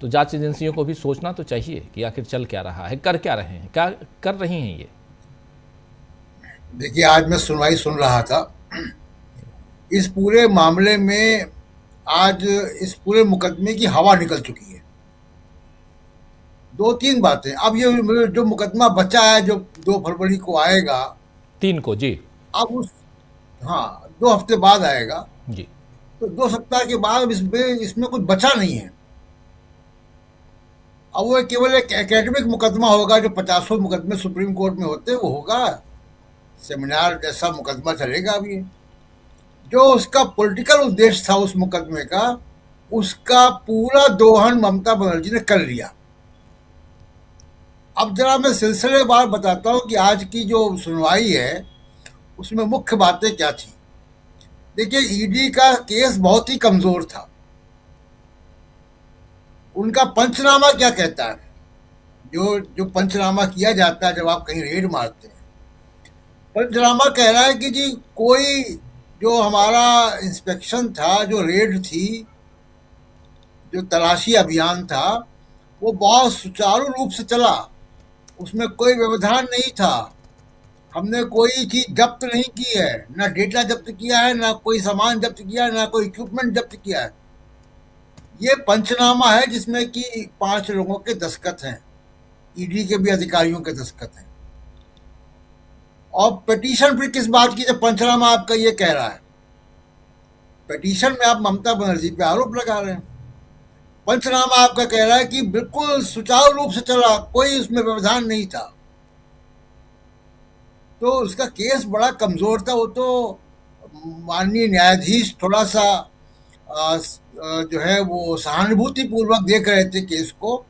तो जांच एजेंसियों को भी सोचना तो चाहिए कि आखिर चल क्या रहा है, कर क्या रहे हैं, क्या कर रही हैं ये। देखिए, आज मैं सुनवाई सुन रहा था। इस पूरे मामले में आज इस पूरे मुकदमे की हवा निकल चुकी है। दो तीन बातें, अब ये जो मुकदमा बचा है जो 2 फरवरी को आएगा, 3 को जी। अब उस, हाँ 2 हफ्ते बाद आएगा, जी तो 2 सप्ताह के बाद इसमें कुछ बचा नहीं है। अब वो केवल एक एकेडमिक मुकदमा होगा, जो 50 मुकदमे सुप्रीम कोर्ट में होते हैं वो होगा, सेमिनार जैसा मुकदमा चलेगा। अब ये जो उसका पॉलिटिकल उद्देश्य था उस मुकदमे का, उसका पूरा दोहन ममता बनर्जी ने कर लिया। अब जरा मैं सिलसिलेवार बताता हूं कि आज की जो सुनवाई है उसमें मुख्य बातें क्या थी। देखिए, ईडी का केस बहुत ही कमजोर था। उनका पंचनामा क्या कहता है, जो पंचनामा किया जाता है जब आप कहीं रेड मारते हैं, पंचनामा कह रहा है कि जी कोई जो हमारा इंस्पेक्शन था, जो रेड थी, जो तलाशी अभियान था, वो बहुत सुचारू रूप से चला, उसमें कोई व्यवधान नहीं था, हमने कोई चीज जब्त नहीं की है, ना डेटा जब्त किया है, ना कोई सामान जब्त किया है, ना कोई इक्विपमेंट जब्त किया है। ये पंचनामा है जिसमें कि 5 लोगों के दस्तखत हैं, ईडी के भी अधिकारियों के दस्तखत हैं। और पिटीशन फिर किस बात की, जब पंचनामा आपका ये कह रहा है, पिटीशन में आप ममता बनर्जी पे आरोप लगा रहे हैं। पंचनामा आपका कह रहा है कि बिल्कुल सुचारू रूप से चला, कोई उसमें व्यवधान नहीं था। तो उसका केस बड़ा कमजोर था। वो तो माननीय न्यायाधीश थोड़ा सा जो है वो सहानुभूति पूर्वक देख रहे थे केस को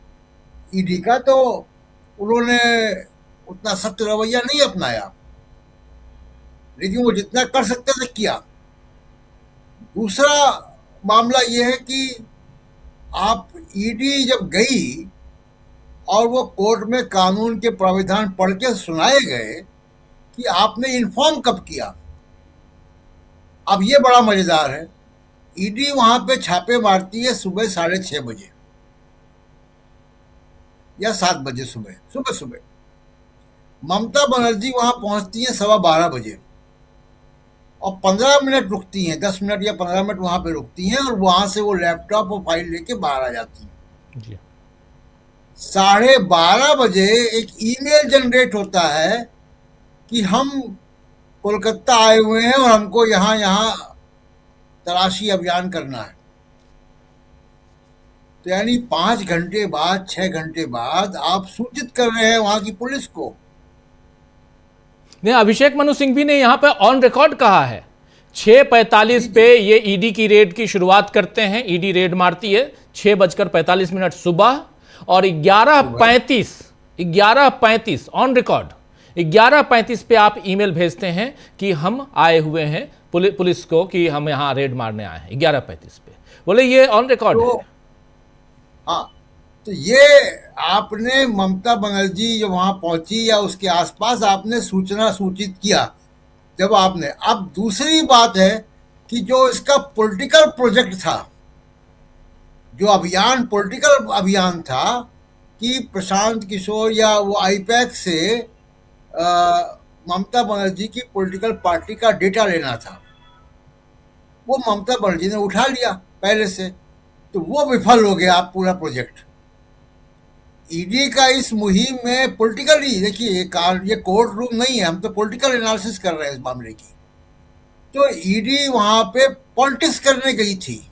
ईडी का, तो उन्होंने उतना सख्त रवैया नहीं अपनाया, लेकिन वो जितना कर सकते थे किया। दूसरा मामला ये है कि आप ईडी जब गई और वो कोर्ट में कानून के प्राविधान पढ़ के सुनाए गए कि आपने इन्फॉर्म कब किया। अब ये बड़ा मजेदार है, ईडी वहां पे छापे मारती है सुबह 6:30 बजे या 7 बजे, सुबह। ममता बनर्जी वहां पहुंचती है 12:15 बजे और 15 मिनट रुकती हैं, 10 मिनट या 15 मिनट वहां पे रुकती हैं, और वहां से वो लैपटॉप और फाइल लेके बाहर आ जाती हैं। जी 12:30 बजे एक ईमेल जनरेट होता है कि हम कोलकाता आए हुए हैं और हमको यहाँ तलाशी अभियान करना है। तो यानी 5 घंटे बाद, 6 घंटे बाद आप सूचित कर रहे हैं वहां की पुलिस को। नहीं, अभिषेक मनु सिंघवी ने यहां पे ऑन रिकॉर्ड कहा है 6:45 पे ये ईडी की रेड की शुरुआत करते हैं। ईडी रेड मारती है 6:45 सुबह, और 11:35 ऑन रिकॉर्ड 11:35 पे आप ईमेल भेजते हैं कि हम आए हुए हैं पुलिस को, कि हम यहां रेड मारने आए हैं। 11:35 पे बोले, ये ऑन रिकॉर्ड है। हाँ, तो ये आपने ममता बनर्जी जो वहां पहुंची या उसके आसपास आपने सूचित किया जब आपने। अब दूसरी बात है कि जो इसका पॉलिटिकल प्रोजेक्ट था, जो अभियान पॉलिटिकल अभियान था कि प्रशांत किशोर या वो आईपैक से ममता बनर्जी की पॉलिटिकल पार्टी का डेटा लेना था, वो ममता बनर्जी ने उठा लिया पहले से, तो वो विफल हो गया पूरा प्रोजेक्ट। ईडी का इस मुहिम में पॉलिटिकली, देखिए ये कोर्ट रूम नहीं है, हम तो पॉलिटिकल एनालिसिस कर रहे हैं इस मामले की। तो ईडी वहां पे पॉलिटिक्स करने गई थी।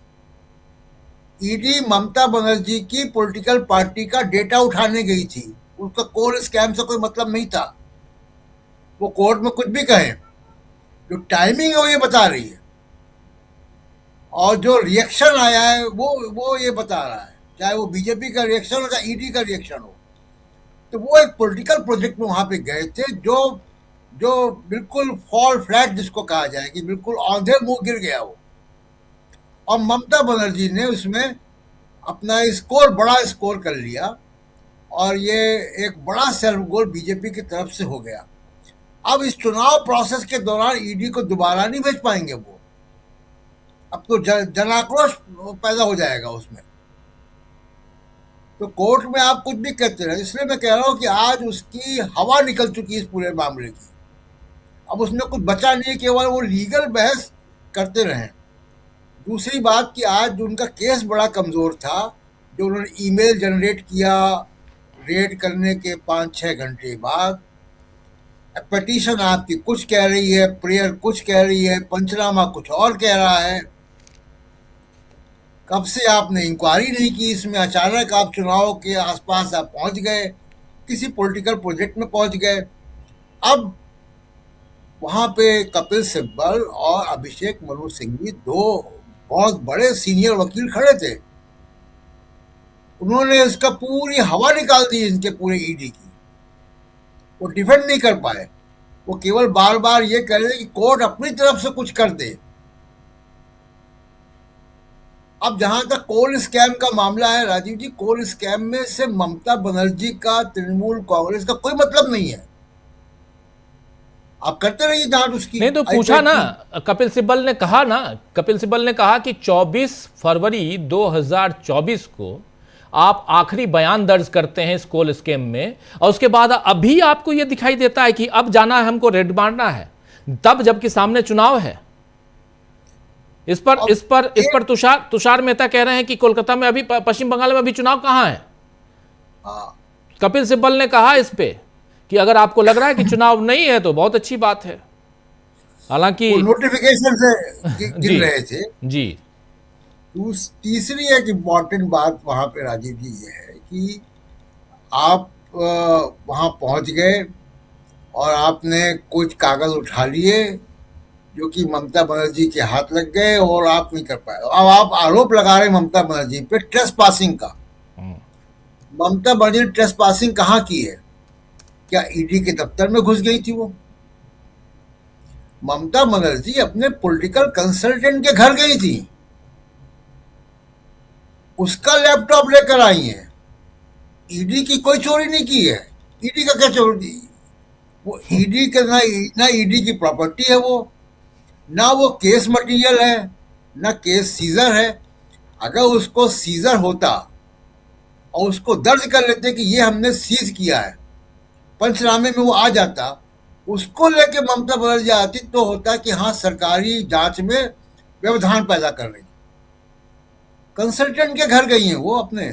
ईडी ममता बनर्जी की पॉलिटिकल पार्टी का डेटा उठाने गई थी, उसका कोर स्कैम से कोई मतलब नहीं था। वो कोर्ट में कुछ भी कहे, जो टाइमिंग है वो ये बता रही है, और जो रिएक्शन आया है वो ये बता रहा है, चाहे वो बीजेपी का रिएक्शन हो चाहे ईडी का रिएक्शन हो। तो वो एक पॉलिटिकल प्रोजेक्ट में वहां पे गए थे जो बिल्कुल फॉल फ्लैट जिसको कहा जाए, कि बिल्कुल औंधे मुंह गिर गया वो। और ममता बनर्जी ने उसमें अपना बड़ा स्कोर कर लिया, और ये एक बड़ा सेल्फ गोल बीजेपी की तरफ से हो गया। अब इस चुनाव प्रोसेस के दौरान ईडी को दोबारा नहीं भेज पाएंगे वो, अब तो जनाक्रोश पैदा हो जाएगा उसमें। तो कोर्ट में आप कुछ भी कहते रहे, इसलिए मैं कह रहा हूं कि आज उसकी हवा निकल चुकी है इस पूरे मामले की। अब उसमें कुछ बचा नहीं, केवल वो लीगल बहस करते रहे। दूसरी बात कि आज उनका केस बड़ा कमजोर था, जो उन्होंने ईमेल जनरेट किया रेड करने के 5-6 घंटे बाद। पिटीशन आपकी कुछ कह रही है, प्रेयर कुछ कह रही है, पंचनामा कुछ और कह रहा है। कब से आपने इंक्वायरी नहीं की इसमें, अचानक आप चुनाव के आसपास आप पहुंच गए, किसी पॉलिटिकल प्रोजेक्ट में पहुंच गए। अब वहां पे कपिल सिब्बल और अभिषेक मनु सिंघवी, दो बहुत बड़े सीनियर वकील खड़े थे, उन्होंने इसका पूरी हवा निकाल दी इनके पूरे ईडी की। वो डिफेंड नहीं कर पाए, वो केवल बार बार ये कह रहे थे कि कोर्ट अपनी तरफ से कुछ कर दे। अब जहां तक कोल स्कैम का मामला है राजीव जी, कोल स्कैम में से ममता बनर्जी का तृणमूल कांग्रेस का कोई मतलब नहीं है। आप करते रहिए जांच उसकी। नहीं तो पूछा ना, कपिल सिब्बल ने कहा ना, कपिल सिब्बल ने कहा कि 24 फरवरी 2024 को आप आखिरी बयान दर्ज करते हैं इस कोल स्कैम में, और उसके बाद अभी आपको यह दिखाई देता है कि अब जाना है, हमको रेड मारना है, तब जबकि सामने चुनाव है। इस पर तुषार मेहता कह रहे हैं कि कोलकाता में अभी, पश्चिम बंगाल में अभी चुनाव कहां है। कपिल सिब्बल ने कहा इस पे कि अगर आपको लग रहा है कि चुनाव नहीं है तो बहुत अच्छी बात है, हालांकि नोटिफिकेशन से गिर रहे थे जी। तीसरी एक इम्पॉर्टेंट बात वहां पे राजीव जी ये है कि आप वहां पहुंच गए और आपने कुछ कागज उठा लिए जो कि ममता बनर्जी के हाथ लग गए और आप नहीं कर पाए। अब आप आरोप लगा रहे ममता बनर्जी पे ट्रेसपासिंग का। ममता बनर्जी ने ट्रेसपासिंग कहाँ की है? क्या ईडी के दफ्तर में घुस गई थी वो? ममता बनर्जी अपने पॉलिटिकल कंसल्टेंट के घर गई थी, उसका लैपटॉप लेकर आई है। ईडी की कोई चोरी नहीं की है। ईडी का क्या चोरी? वो ईडी का ना ईडी की प्रॉपर्टी है वो, ना वो केस मटेरियल है, ना केस सीजर है। अगर उसको सीजर होता और उसको दर्ज कर लेते कि ये हमने सीज किया है, पंचनामे में वो आ जाता, उसको लेके ममता बनर्जी आती तो होता कि हाँ सरकारी जांच में व्यवधान पैदा कर रही। कंसल्टेंट के घर गई हैं वो अपने,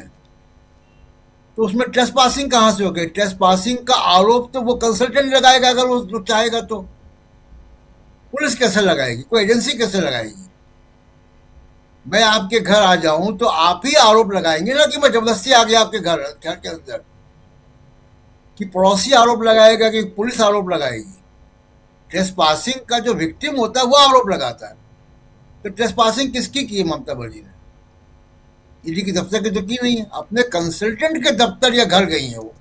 तो उसमें ट्रेसपासिंग कहां से हो गई? ट्रेसपासिंग का आरोप तो वो कंसल्टेंट लगाएगा अगर वो चाहेगा तो। पुलिस कैसे लगाएगी? कोई एजेंसी कैसे लगाएगी? मैं आपके घर आ जाऊं तो आप ही आरोप लगाएंगे ना कि मैं जबरदस्ती आ गया आपके घर के अंदर, कि पड़ोसी आरोप लगाएगा कि पुलिस आरोप लगाएगी। ट्रेसपासिंग का जो विक्टिम होता है वो आरोप लगाता है। तो ट्रेसपासिंग किसकी की है ममता बनर्जी ने? ईडी की दफ्तर की तो की नहीं है, अपने कंसल्टेंट के दफ्तर या घर गई है वो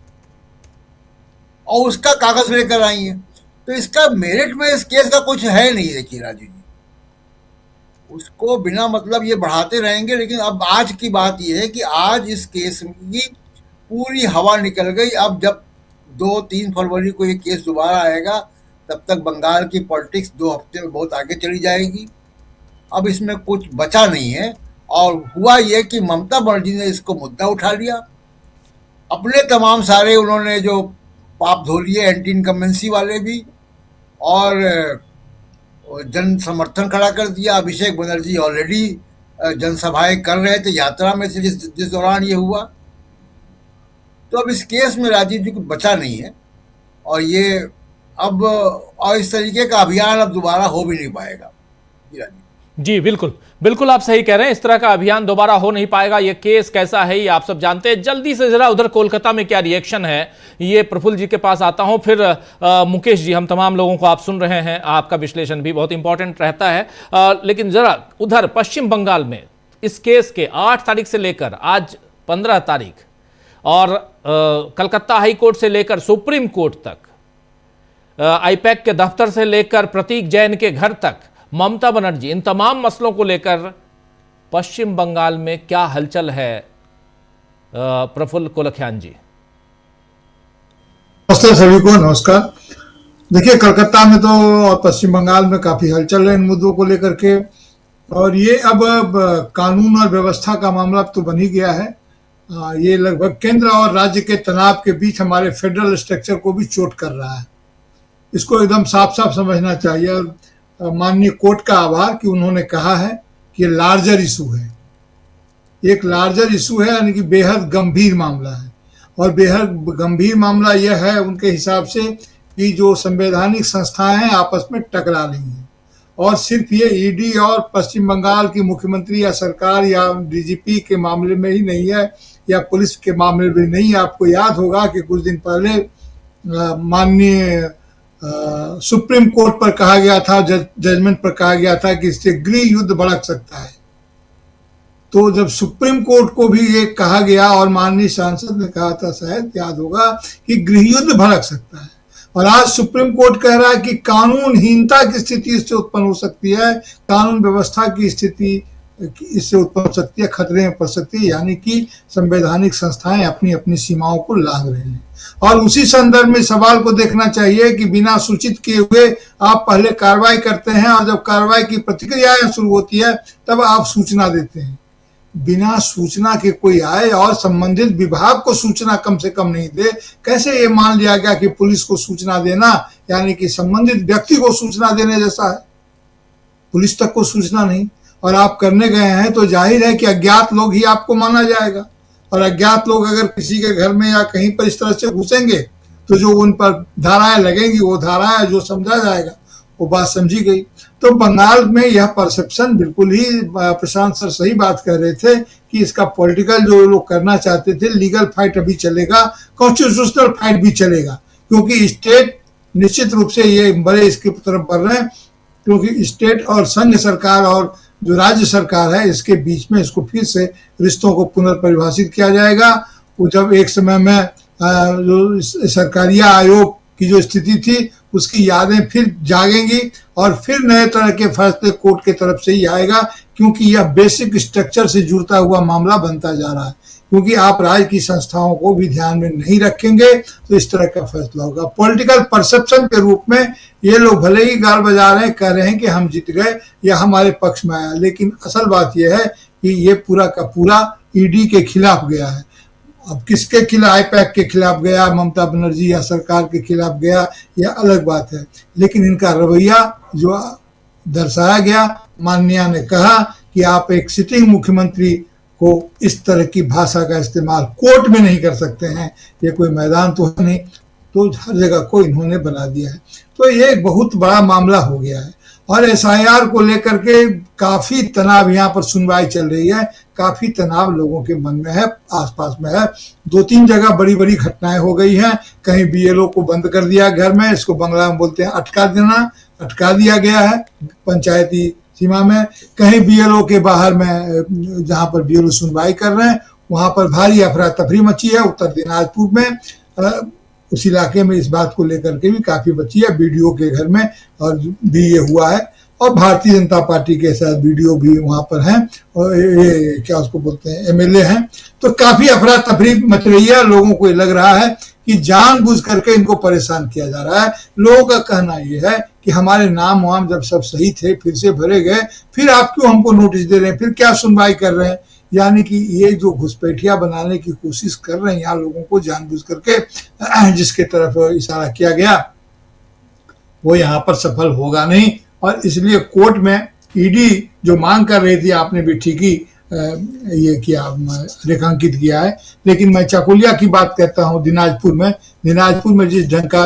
और उसका कागज लेकर आई है। तो इसका मेरिट में इस केस का कुछ है नहीं। देखिए राजू जी, उसको बिना मतलब ये बढ़ाते रहेंगे, लेकिन अब आज की बात ये है कि आज इस केस की पूरी हवा निकल गई। अब जब 2-3 फरवरी को ये केस दोबारा आएगा, तब तक बंगाल की पॉलिटिक्स 2 हफ्ते में बहुत आगे चली जाएगी। अब इसमें कुछ बचा नहीं है। और हुआ ये कि ममता बनर्जी ने इसको मुद्दा उठा लिया, अपने तमाम सारे उन्होंने जो पाप धो लिए, एंटी इनकम्बेंसी वाले भी, और जन समर्थन खड़ा कर दिया। अभिषेक बनर्जी ऑलरेडी जनसभाएं कर रहे थे, यात्रा में थे जिस दौरान ये हुआ। तो अब इस केस में राजीव जी कुछ बचा नहीं है, और ये अब और इस तरीके का अभियान अब दोबारा हो भी नहीं पाएगा। जी बिल्कुल बिल्कुल, आप सही कह रहे हैं, इस तरह का अभियान दोबारा हो नहीं पाएगा। ये केस कैसा है ये आप सब जानते हैं। जल्दी से जरा उधर कोलकाता में क्या रिएक्शन है, ये प्रफुल्ल जी के पास आता हूं, फिर मुकेश जी, हम तमाम लोगों को आप सुन रहे हैं, आपका विश्लेषण भी बहुत इंपॉर्टेंट रहता है। लेकिन जरा उधर पश्चिम बंगाल में इस केस के 8 तारीख से लेकर आज 15 तारीख और कलकत्ता हाई कोर्ट से लेकर सुप्रीम कोर्ट तक, आईपैक के दफ्तर से लेकर प्रतीक जैन के घर तक, ममता बनर्जी, इन तमाम मसलों को लेकर पश्चिम बंगाल में क्या हलचल है? प्रफुल्ल कोलखियान जी। नमस्ते सभी को, नमस्कार। देखिए, कलकत्ता में तो और पश्चिम बंगाल में काफी हलचल है इन मुद्दों को लेकर के, और ये अब कानून और व्यवस्था का मामला तो बन ही गया है। ये लगभग केंद्र और राज्य के तनाव के बीच हमारे फेडरल स्ट्रक्चर को भी चोट कर रहा है। इसको एकदम साफ साफ समझना चाहिए। और माननीय कोर्ट का आभार कि उन्होंने कहा है ये लार्जर इशू है, एक लार्जर इशू है, यानी कि बेहद गंभीर मामला है। और बेहद गंभीर मामला यह है उनके हिसाब से कि जो संवैधानिक संस्थाएं हैं आपस में टकरा रही हैं। और सिर्फ ये ईडी और पश्चिम बंगाल की मुख्यमंत्री या सरकार या डीजीपी के मामले में ही नहीं है, या पुलिस के मामले में नहीं है। आपको याद होगा कि कुछ दिन पहले माननीय सुप्रीम कोर्ट पर कहा गया था, जजमेंट पर कहा गया था कि इससे गृह युद्ध भड़क सकता है। तो जब सुप्रीम कोर्ट को भी ये कहा गया और माननीय सांसद ने कहा था, शायद याद होगा, कि गृह युद्ध भड़क सकता है, और आज सुप्रीम कोर्ट कह रहा है कि कानूनहीनता की स्थिति इससे उत्पन्न हो सकती है, कानून व्यवस्था की स्थिति इससे उत्पन्न हो सकती है, खतरे में पड़ सकती है, यानी कि संवैधानिक संस्थाएं अपनी अपनी सीमाओं को लांघ रहे हैं। और उसी संदर्भ में सवाल को देखना चाहिए कि बिना सूचित किए हुए आप पहले कार्रवाई करते हैं, और जब कार्रवाई की प्रक्रियाएं शुरू होती है तब आप सूचना देते हैं। बिना सूचना के कोई आए और संबंधित विभाग को सूचना कम से कम नहीं दे, कैसे ये मान लिया गया कि पुलिस को सूचना देना यानी कि संबंधित व्यक्ति को सूचना देने जैसा है? पुलिस तक को सूचना नहीं, और आप करने गए हैं तो जाहिर है कि अज्ञात लोग ही आपको माना जाएगा। और अज्ञात लोग अगर किसी के घर में या कहीं पर इस तरह से घुसेंगे तो जो उन पर धाराएं लगेंगी, वो धाराएं जो समझा जाएगा वो बात समझी गई। तो बंगाल में यह परसेप्शन बिल्कुल ही, प्रशांत सर सही बात कह रहे थे कि इसका पॉलिटिकल जो लोग करना चाहते थे, लीगल फाइट अभी चलेगा, कॉन्स्टिट्यूशनल फाइट भी चलेगा, क्योंकि स्टेट निश्चित रूप से ये बड़े इसकी तरफ बढ़ रहे हैं, क्योंकि स्टेट और संघ सरकार और जो राज्य सरकार है इसके बीच में इसको फिर से रिश्तों को पुनर्परिभाषित किया जाएगा। वो जब एक समय में जो सरकारिया आयोग की जो स्थिति थी उसकी यादें फिर जागेंगी और फिर नए तरह के फैसले कोर्ट के तरफ से ही आएगा, क्योंकि यह बेसिक स्ट्रक्चर से जुड़ता हुआ मामला बनता जा रहा है। क्योंकि आप राज्य की संस्थाओं को भी ध्यान में नहीं रखेंगे तो इस तरह का फैसला होगा। पॉलिटिकल परसेप्शन के रूप में ये लोग भले ही गाल बजा रहे हैं, कह रहे हैं कि हम जीत गए या हमारे पक्ष में आया, लेकिन असल बात यह है कि ये पूरा का पूरा ईडी के खिलाफ गया है। अब किसके खिलाफ, आईपैक के खिलाफ गया, ममता बनर्जी या सरकार के खिलाफ गया, यह अलग बात है, लेकिन इनका रवैया जो दर्शाया गया, माननीय ने कहा कि आप एक सिटिंग मुख्यमंत्री को इस तरह की भाषा का इस्तेमाल कोर्ट में नहीं कर सकते हैं, ये कोई मैदान तो है नहीं, तो हर जगह को इन्होंने बना दिया है। तो ये एक बहुत बड़ा मामला हो गया है। और एसआईआर को लेकर के काफी तनाव, यहाँ पर सुनवाई चल रही है, काफी तनाव लोगों के मन में है, आसपास में है। 2-3 जगह बड़ी बड़ी घटनाएं हो गई हैं। कहीं बीएलओ को बंद कर दिया घर में, इसको बंगला में बोलते हैं अटका दिया गया है पंचायती सीमा में। कहीं बीएलओ के बाहर में, जहां पर बीएलओ सुनवाई कर रहे हैं, वहां पर भारी अफरा तफरी मची है। उत्तर दिनाजपुर में उस इलाके में इस बात को लेकर के भी काफी बची है, बीडीओ के घर में और भी ये हुआ है। और भारतीय जनता पार्टी के साथ बीडीओ भी वहां पर हैं, और ये क्या उसको बोलते हैं, एमएलए हैं। तो काफी अफरा तफरी मच रही है। लोगों को लग रहा है कि जानबूझ करके इनको परेशान किया जा रहा है। लोगों का कहना यह है कि हमारे नाम वाम जब सब सही थे, फिर से भरे गए, फिर आप क्यों हमको नोटिस दे रहे हैं, फिर क्या सुनवाई कर रहे हैं। यानी कि ये जो घुसपैठिया बनाने की कोशिश कर रहे हैं यहाँ लोगों को जानबूझ करके, जिसके तरफ इशारा किया गया वो यहाँ पर सफल होगा नहीं। और इसलिए कोर्ट में ईडी जो मांग कर रही थी, आपने भी ठीक ही ये किया, रेखांकित किया है। लेकिन मैं चाकुलिया की बात कहता हूँ। दिनाजपुर में जिस ढंग का,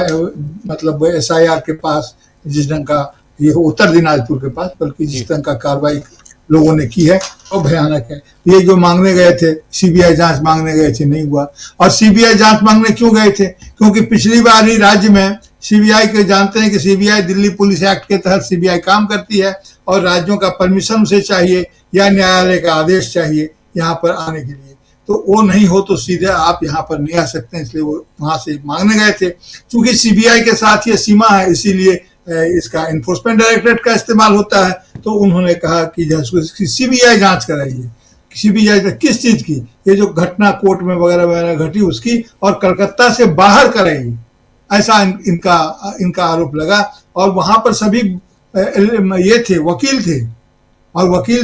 मतलब एसआईआर के पास जिस ढंग का, ये उत्तर दिनाजपुर के पास, बल्कि जिस ढंग का कार्रवाई लोगों ने की है वो भयानक है। ये जो मांगने गए थे, सीबीआई जांच मांगने गए थे, नहीं हुआ। और सीबीआई जांच मांगने क्यों गए थे? क्योंकि पिछली बार ही राज्य में सीबीआई के, जानते हैं कि सीबीआई दिल्ली पुलिस एक्ट के तहत सीबीआई काम करती है और राज्यों का परमिशन उसे चाहिए या न्यायालय का आदेश चाहिए यहाँ पर आने के लिए। तो वो नहीं हो तो सीधे आप यहाँ पर नहीं आ सकते, इसलिए वो वहां से मांगने गए थे। क्योंकि सीबीआई के साथ ये सीमा है, इसीलिए इसका इन्फोर्समेंट डायरेक्टरेट का इस्तेमाल होता है। तो उन्होंने कहा कि सीबीआई जांच कराइए। सीबीआई किस चीज की? ये जो घटना कोर्ट में वगैरह वगैरह घटी उसकी, और कलकत्ता से बाहर कराइए, ऐसा इनका आरोप लगा। और वहां पर सभी ये थे, वकील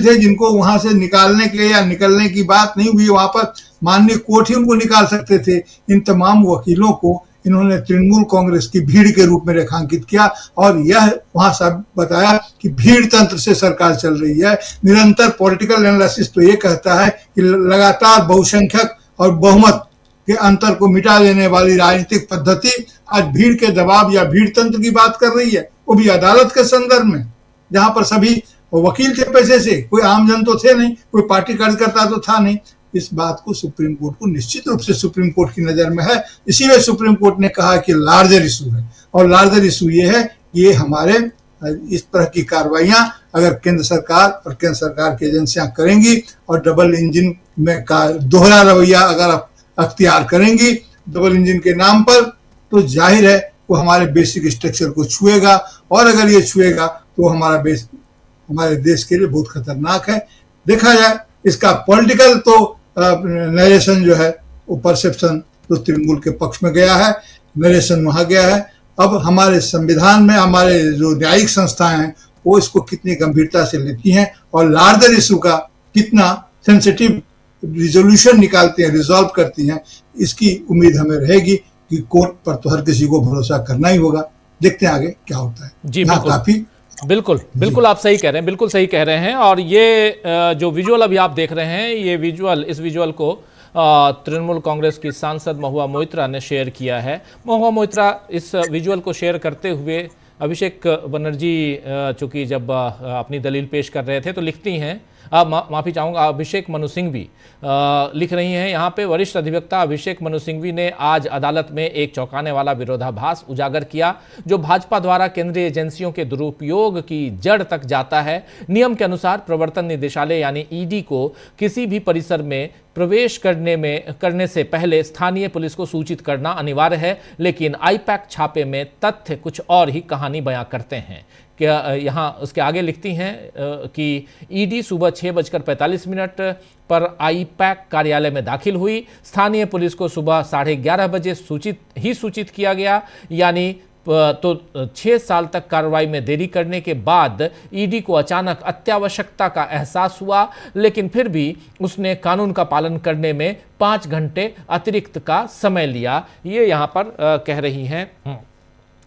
थे जिनको वहां से निकालने के लिए या निकलने की बात नहीं हुई, वहां पर माननीय कोर्ट ही उनको निकाल सकते थे। इन तमाम वकीलों को इन्होंने तृणमूल कांग्रेस की भीड़ के रूप में रेखांकित किया और यह वहां सब बताया कि भीड़ तंत्र से सरकार चल रही है। निरंतर पॉलिटिकल एनालिसिस तो ये कहता है कि लगातार बहुसंख्यक और बहुमत के अंतर को मिटा देने वाली राजनीतिक पद्धति आज भीड़ के दबाव या भीड़ तंत्र की बात कर रही है, वो भी अदालत के संदर्भ में, जहां पर सभी वकील थे पैसे से, कोई आमजन तो थे नहीं, कोई पार्टी कार्यकर्ता तो था नहीं। इस बात को सुप्रीम कोर्ट को निश्चित रूप से सुप्रीम कोर्ट की नजर में है। इसीलिए सुप्रीम कोर्ट ने कहा कि लार्जर इशू है, और लार्जर इशू ये है कि ये हमारे इस तरह की कार्रवाइयां अगर केंद्र सरकार और केंद्र सरकार की एजेंसियां करेंगी और डबल इंजन में का दोहरा रवैया अगर अख्तियार करेंगी डबल इंजन के नाम पर, तो जाहिर है वो हमारे बेसिक स्ट्रक्चर को छुएगा, और अगर ये छुएगा तो हमारे देश के लिए बहुत खतरनाक है। देखा जाए इसका पॉलिटिकल तो नरेशन जो है वो परसेप्शन तो तृणमूल के पक्ष में गया है, नरेशन वहां गया है। अब हमारे संविधान में हमारे जो न्यायिक संस्थाएं हैं वो इसको कितनी गंभीरता से लेती हैं और लार्जर इशू का कितना सेंसिटिव रिजोल्यूशन निकालती हैं, रिजॉल्व करती हैं, इसकी उम्मीद हमें रहेगी कि कोर्ट पर तो हर किसी को भरोसा करना ही होगा। देखते हैं आगे क्या होता है। जी बिल्कुल बिल्कुल आप सही कह रहे हैं, बिल्कुल सही कह रहे हैं। और ये जो विजुअल अभी आप देख रहे हैं, ये इस विजुअल को तृणमूल कांग्रेस की सांसद महुआ मोइत्रा ने शेयर किया है। महुआ मोइत्रा इस विजुअल को शेयर करते हुए अभिषेक बनर्जी चूंकि जब अपनी दलील पेश कर रहे थे तो लिखती हैं, माफ़ी चाहूँगा, अभिषेक मनु सिंघवी लिख रही हैं यहाँ पे, वरिष्ठ अधिवक्ता अभिषेक मनु सिंघवी ने आज अदालत में एक चौंकाने वाला विरोधाभास उजागर किया जो भाजपा द्वारा केंद्रीय एजेंसियों के दुरुपयोग की जड़ तक जाता है। नियम के अनुसार प्रवर्तन निदेशालय यानी ईडी को किसी भी परिसर में प्रवेश करने से पहले स्थानीय पुलिस को सूचित करना अनिवार्य है, लेकिन आईपैक छापे में तथ्य कुछ और ही कहानी बयां करते हैं। क्या यहाँ उसके आगे लिखती हैं कि ईडी सुबह 6:45 पर आईपैक कार्यालय में दाखिल हुई। स्थानीय पुलिस को सुबह 11:30 बजे सूचित किया गया, यानी तो 6 साल तक कार्रवाई में देरी करने के बाद ईडी को अचानक अत्यावश्यकता का एहसास हुआ, लेकिन फिर भी उसने कानून का पालन करने में 5 घंटे अतिरिक्त का समय लिया। ये यहाँ पर कह रही हैं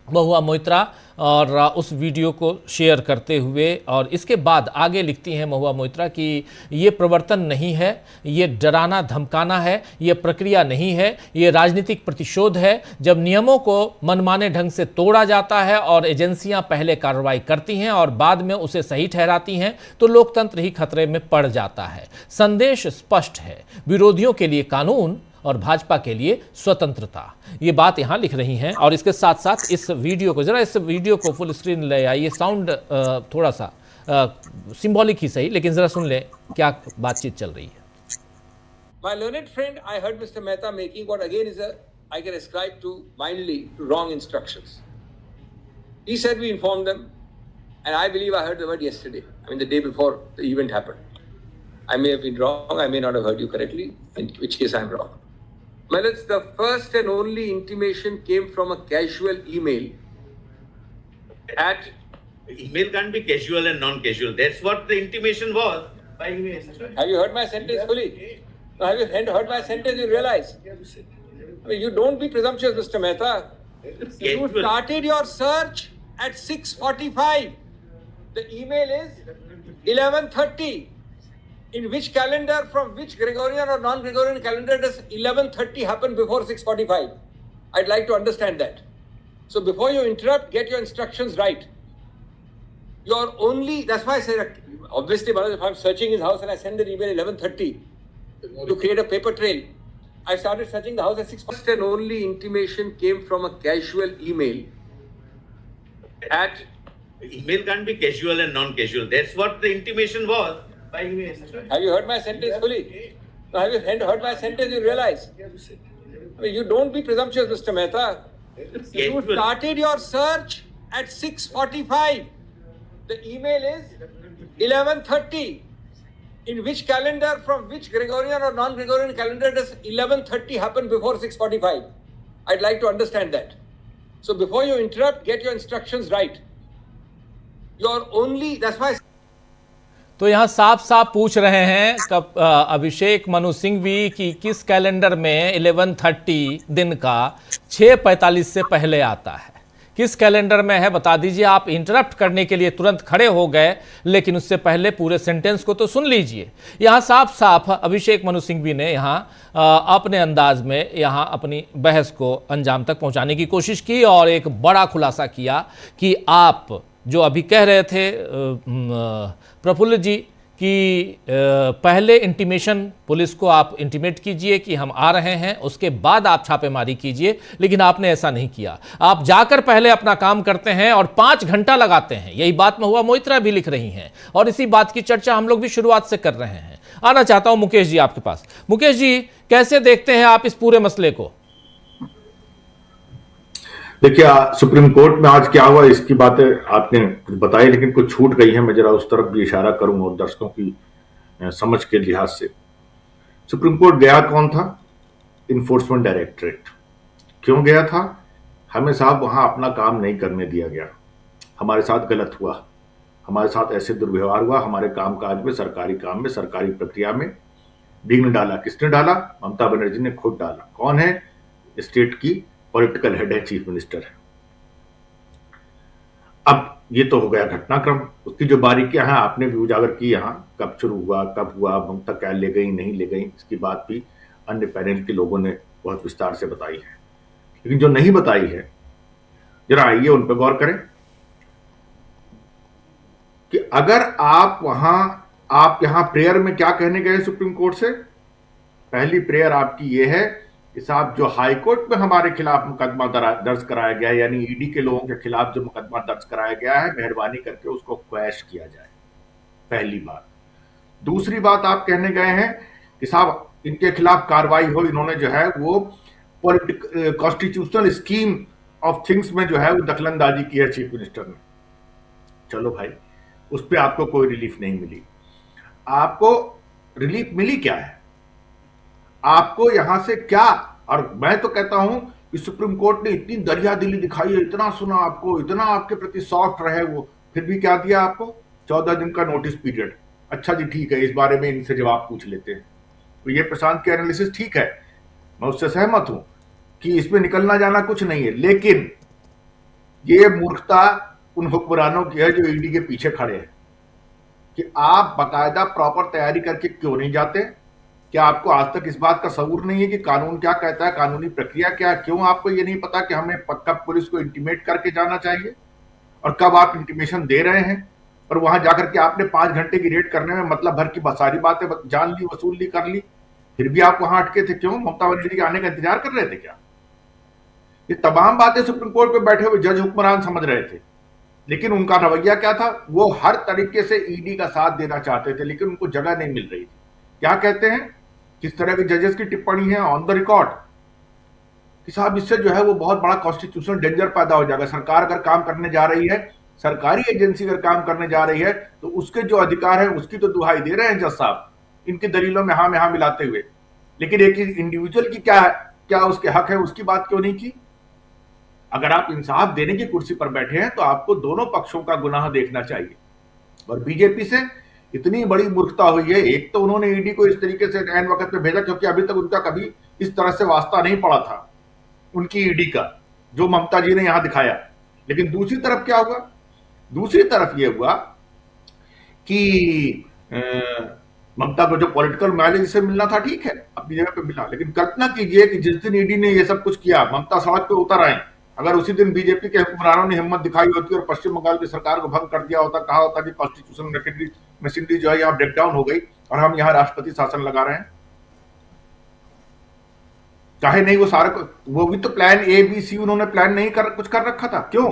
महुआ मोइत्रा, और उस वीडियो को शेयर करते हुए। और इसके बाद आगे लिखती हैं महुआ मोइत्रा कि ये प्रवर्तन नहीं है, ये डराना धमकाना है, ये प्रक्रिया नहीं है, ये राजनीतिक प्रतिशोध है। जब नियमों को मनमाने ढंग से तोड़ा जाता है और एजेंसियां पहले कार्रवाई करती हैं और बाद में उसे सही ठहराती हैं तो लोकतंत्र ही खतरे में पड़ जाता है। संदेश स्पष्ट है, विरोधियों के लिए कानून और भाजपा के लिए स्वतंत्रता। ये बात यहां लिख रही हैं। और इसके साथ साथ इस वीडियो को फुल स्क्रीन ले आइए। साउंड थोड़ा सा सिंबॉलिक ही सही, लेकिन जरा सुन ले क्या बातचीत चल रही है। My learned friend, I heard Mr. Mehta making what again is I can ascribe to mildly to wrong instructions. He said we informed them, and I believe I heard the word yesterday. I mean the day before the event happened. I may have been wrong. I may not have heard you correctly. In which case I'm wrong. Well, it's the first and only intimation came from a casual email. Email can't be casual and non-casual. That's what the intimation was by email. Have you heard my sentence fully? No, have you heard my sentence? You realize? I mean, you don't be presumptuous, Mr. Mehta. You started your search at 6:45. The email is 11:30. In which calendar, from which Gregorian or non-Gregorian calendar does 11:30 happen before 6:45? I'd like to understand that. So before you interrupt, get your instructions right. That's why I say, obviously, if I'm searching his house and I send an email 11:30 to create a paper trail, I started searching the house at 6:40. First and only intimation came from a casual email. Email can't be casual and non-casual. That's what the intimation was. Have you heard my sentence fully? No, have you heard my sentence? You realize? I mean, you don't be presumptuous, Mr. Mehta. You started your search at 6:45. The email is 11:30. In which calendar, from which Gregorian or non-Gregorian calendar does 11:30 happen before 6:45? I'd like to understand that. So before you interrupt, get your instructions right. That's why. तो यहाँ साफ साफ पूछ रहे हैं कब अभिषेक मनु सिंघवी कि किस कैलेंडर में 11:30 दिन का 6:45 से पहले आता है, किस कैलेंडर में है बता दीजिए। आप इंटरप्ट करने के लिए तुरंत खड़े हो गए, लेकिन उससे पहले पूरे सेंटेंस को तो सुन लीजिए। यहाँ साफ साफ अभिषेक मनु सिंघवी ने यहाँ अपने अंदाज में यहाँ अपनी बहस को अंजाम तक पहुँचाने की कोशिश की और एक बड़ा खुलासा किया कि आप जो अभी कह रहे थे प्रफुल्ल जी कि पहले इंटीमेशन पुलिस को आप इंटीमेट कीजिए कि हम आ रहे हैं, उसके बाद आप छापेमारी कीजिए, लेकिन आपने ऐसा नहीं किया। आप जाकर पहले अपना काम करते हैं और 5 घंटा लगाते हैं। यही बात महुआ मोइत्रा भी लिख रही हैं और इसी बात की चर्चा हम लोग भी शुरुआत से कर रहे हैं। आना चाहता हूं मुकेश जी आपके पास। मुकेश जी, कैसे देखते हैं आप इस पूरे मसले को? देखिए, सुप्रीम कोर्ट में आज क्या हुआ इसकी बातें आपने कुछ बताई, लेकिन कुछ छूट गई है। मैं जरा उस तरफ भी इशारा करूंगा और दर्शकों की समझ के लिहाज से। सुप्रीम कोर्ट गया कौन था? Enforcement directorate. क्यों गया था? हमें साहब वहां अपना काम नहीं करने दिया गया, हमारे साथ गलत हुआ, हमारे साथ ऐसे दुर्व्यवहार हुआ, हमारे कामकाज में, सरकारी काम में, सरकारी प्रक्रिया में विघ्न डाला। किसने डाला? ममता बनर्जी ने खुद डाला। कौन है? स्टेट की पॉलिटिकल हेड है, चीफ मिनिस्टर है। अब ये तो हो गया घटनाक्रम, उसकी जो बारीकियां हैं आपने भी उजागर की। यहाँ कब शुरू हुआ, कब हुआ, ममता क्या ले गई, नहीं ले गई, इसकी बात भी अन्य पैनल के लोगों ने बहुत विस्तार से बताई है। लेकिन जो नहीं बताई है, जरा आइए उन पर गौर करें कि अगर आप यहां प्रेयर में क्या कहने गए सुप्रीम कोर्ट से? पहली प्रेयर आपकी ये है कि साहब जो हाई कोर्ट में हमारे खिलाफ मुकदमा दर्ज कराया गया है, यानी ईडी के लोगों के खिलाफ जो मुकदमा दर्ज कराया गया है, मेहरबानी करके उसको क्वैश किया जाए। पहली बात। दूसरी बात आप कहने गए हैं कि साहब इनके खिलाफ कार्रवाई हो, इन्होंने जो है वो कॉन्स्टिट्यूशनल स्कीम ऑफ थिंग्स में जो है वो दखलंदाजी की है चीफ मिनिस्टर ने। चलो भाई, उस पर आपको कोई रिलीफ नहीं मिली। आपको रिलीफ मिली क्या है? आपको यहां से क्या? और मैं तो कहता हूं कि सुप्रीम कोर्ट ने इतनी दरिया दिली दिखाई है, इतना सुना आपको, इतना आपके प्रति सॉफ्ट रहे वो, फिर भी क्या दिया आपको? 14 दिन का नोटिस पीरियड। अच्छा जी, ठीक है, इस बारे में इनसे जवाब पूछ लेते हैं। तो ये प्रशांत के एनालिसिस ठीक है, मैं उससे सहमत हूं कि इसमें निकलना जाना कुछ नहीं है, लेकिन ये मूर्खता उन हुक्मरानों की है जो ईडी के पीछे खड़े हैं कि आप बाकायदा प्रॉपर तैयारी करके क्यों नहीं जाते? क्या आपको आज तक इस बात का शऊर नहीं है कि कानून क्या कहता है, कानूनी प्रक्रिया क्या है? क्यों आपको ये नहीं पता कि हमें कब पुलिस को इंटीमेट करके जाना चाहिए और कब आप इंटीमेशन दे रहे हैं? और वहां जाकर के आपने 5 घंटे की रेड करने में मतलब भर की सारी बातें जान ली, वसूल ली, कर ली, फिर भी आप वहां अटके थे। क्यों? ममता बनर्जी के आने का इंतजार कर रहे थे क्या? ये तमाम बातें सुप्रीम कोर्ट में बैठे हुए जज हुक्मरान समझ रहे थे, लेकिन उनका रवैया क्या था? वो हर तरीके से ईडी का साथ देना चाहते थे, लेकिन उनको जगह नहीं मिल रही थी। क्या कहते हैं? किस तरह के जजेस की टिप्पणी है ऑन द रिकॉर्ड कि साहब इससे जो है वो बहुत बड़ा कॉन्स्टिट्यूशनल डेंजर पैदा हो जाएगा। सरकार अगर काम करने जा रही है, सरकारी एजेंसी अगर काम करने जा रही है, तो उसके जो अधिकार है उसकी तो दुहाई दे रहे हैं जज साहब इनकी दलीलों में हाँ में हाँ मिलाते हुए, लेकिन एक इंडिविजुअल की क्या उसके हक है, उसकी बात क्यों नहीं की? अगर आप इंसाफ देने की कुर्सी पर बैठे हैं तो आपको दोनों पक्षों का गुनाह देखना चाहिए। और बीजेपी से इतनी बड़ी मूर्खता हुई है। एक तो उन्होंने ईडी को इस तरीके से ऐन वक्त में भेजा क्योंकि अभी तक उनका कभी इस तरह से वास्ता नहीं पड़ा था उनकी ईडी का, जो ममता जी ने यहां दिखाया। लेकिन दूसरी तरफ क्या हुआ? दूसरी तरफ यह हुआ कि ममता को जो पॉलिटिकल माइलेज से मिलना था, ठीक है, अपनी जगह पे मिला, लेकिन कल्पना कीजिए कि जिस दिन ईडी ने ये सब कुछ किया, ममता सड़क पे उतर आए, अगर उसी दिन बीजेपी के हुक्मरानों ने हिम्मत दिखाई होती और पश्चिम बंगाल की सरकार को भंग कर दिया होता, कहा होता कि कॉन्स्टिट्यूशन मशीनरी जो है यहाँ ब्रेकडाउन हो गई और हम यहाँ राष्ट्रपति शासन लगा रहे हैं, चाहे नहीं वो सारे वो भी तो प्लान ए बी सी उन्होंने प्लान नहीं कुछ कर रखा था। क्यों?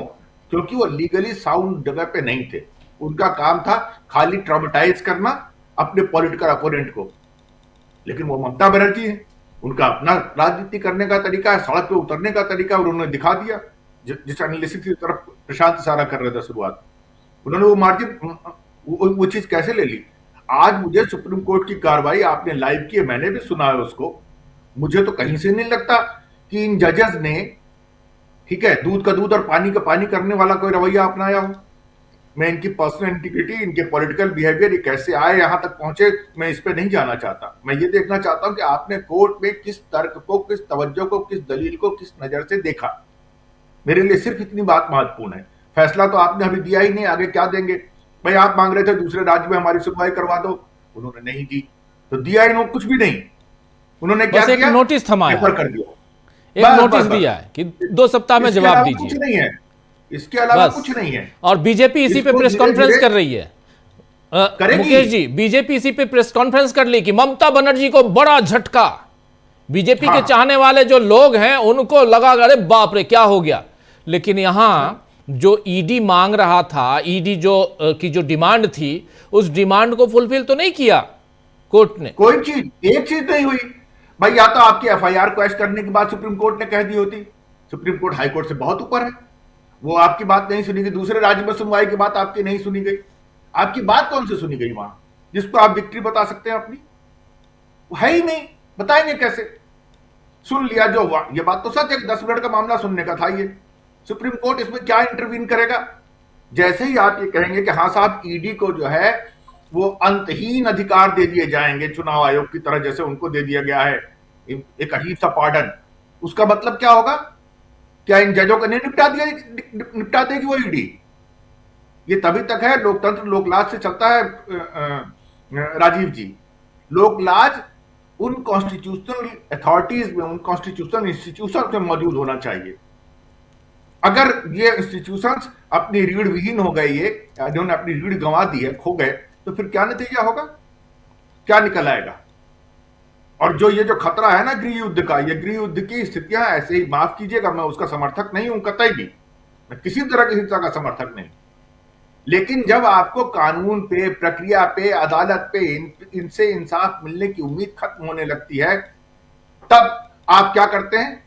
क्योंकि वो लीगली साउंड जगह पे नहीं थे। उनका काम था खाली ट्रॉमेटाइज करना अपने पॉलिटिकल अपोनेंट को। लेकिन वो ममता बनर्जी है, उनका अपना राजनीति करने का तरीका है, सड़क पे उतरने का तरीका, और उन्होंने दिखा दिया। जिस एनालिसिस की तरफ प्रशांत इशारा कर रहे थे शुरुआत, उन्होंने वो मार्जिन वो चीज कैसे ले ली। आज मुझे सुप्रीम कोर्ट की कार्रवाई आपने लाइव की है, मैंने भी सुना है उसको, मुझे तो कहीं से नहीं लगता कि इन जजेस ने, ठीक है, दूध का दूध और पानी का पानी करने वाला कोई रवैया अपनाया हो। मैं इनकी पर्सनल इंटीग्रिटी, इनके पॉलिटिकल बिहेवियर, ये कैसे आए यहां तक पहुंचे, मैं इस पे नहीं जाना चाहता। मैं ये देखना चाहता हूं कि आपने कोर्ट में किस तर्क को, किस तवज्जो को, किस दलील को किस नजर से देखा। मेरे लिए सिर्फ इतनी बात महत्वपूर्ण है। फैसला तो आपने अभी दिया ही नहीं, आगे क्या देंगे? भाई आप मांग रहे थे दूसरे राज्य में हमारी सुनवाई करवा दो, उन्होंने नहीं दी, तो दिया ही कुछ भी नहीं। उन्होंने क्या किया? एक नोटिस थमाया, कर दिया, एक नोटिस दिया है कि 2 सप्ताह में जवाब दीजिए। कुछ नहीं है, इसके अलावा कुछ नहीं है। और बीजेपी इसी पे प्रेस कॉन्फ्रेंस कर रही है। मुकेश जी, बीजेपी इसी पे प्रेस कॉन्फ्रेंस कर ली कि ममता बनर्जी को बड़ा झटका। बीजेपी के चाहने वाले जो लोग हैं उनको लगा अरे बाप रे क्या हो गया। लेकिन यहां जो ईडी मांग रहा था, ईडी की जो डिमांड थी, उस डिमांड को फुलफिल तो नहीं किया कोर्ट ने। कोई चीज, एक चीज नहीं हुई भाई। या तो आपकी एफआईआर क्वैश करने के बाद सुप्रीम कोर्ट ने कह दी होती, सुप्रीम कोर्ट हाई कोर्ट से बहुत ऊपर है, वो आपकी बात नहीं सुनी गई। दूसरे राज्य में सुनवाई की बात आपकी नहीं सुनी गई। आपकी बात कौन सी सुनी गई वहां जिसको आप विक्ट्री बता सकते हैं अपनी? वो है ही नहीं, बताएंगे कैसे? सुन लिया जो हुआ, ये बात तो सच है, 10 मिनट का मामला सुनने का था ये। सुप्रीम कोर्ट इसमें क्या इंटरवीन करेगा? जैसे ही आप ये कहेंगे कि हाँ साहब ईडी को जो है वो अंतहीन अधिकार दे दिए जाएंगे चुनाव आयोग की तरह, जैसे उनको दे दिया गया है एक अजीब सा पार्डन, उसका मतलब क्या होगा? क्या इन जजों को नहीं निपटा देगी वो ईडी? ये तभी तक है, लोकतंत्र लोकलाज से चलता है राजीव जी। लोकलाज उन कॉन्स्टिट्यूशनल अथॉरिटीज में, उन कॉन्स्टिट्यूशनल इंस्टीट्यूशन में मौजूद होना चाहिए। अगर ये इंस्टीट्यूशंस अपनी रीढ़ विहीन हो गए, ये जिन्होंने अपनी रीढ़ गंवा दी है, खो गए, तो फिर क्या नतीजा होगा? क्या निकल आएगा? और ये जो खतरा है ना गृह युद्ध का, ये गृह युद्ध की स्थितियां ऐसे ही, माफ कीजिएगा मैं उसका समर्थक नहीं हूं कतई भी, मैं किसी तरह की हिंसा का समर्थक नहीं, लेकिन जब आपको कानून पे, प्रक्रिया पे, अदालत पे इनसे इंसाफ मिलने की उम्मीद खत्म होने लगती है, तब आप क्या करते हैं?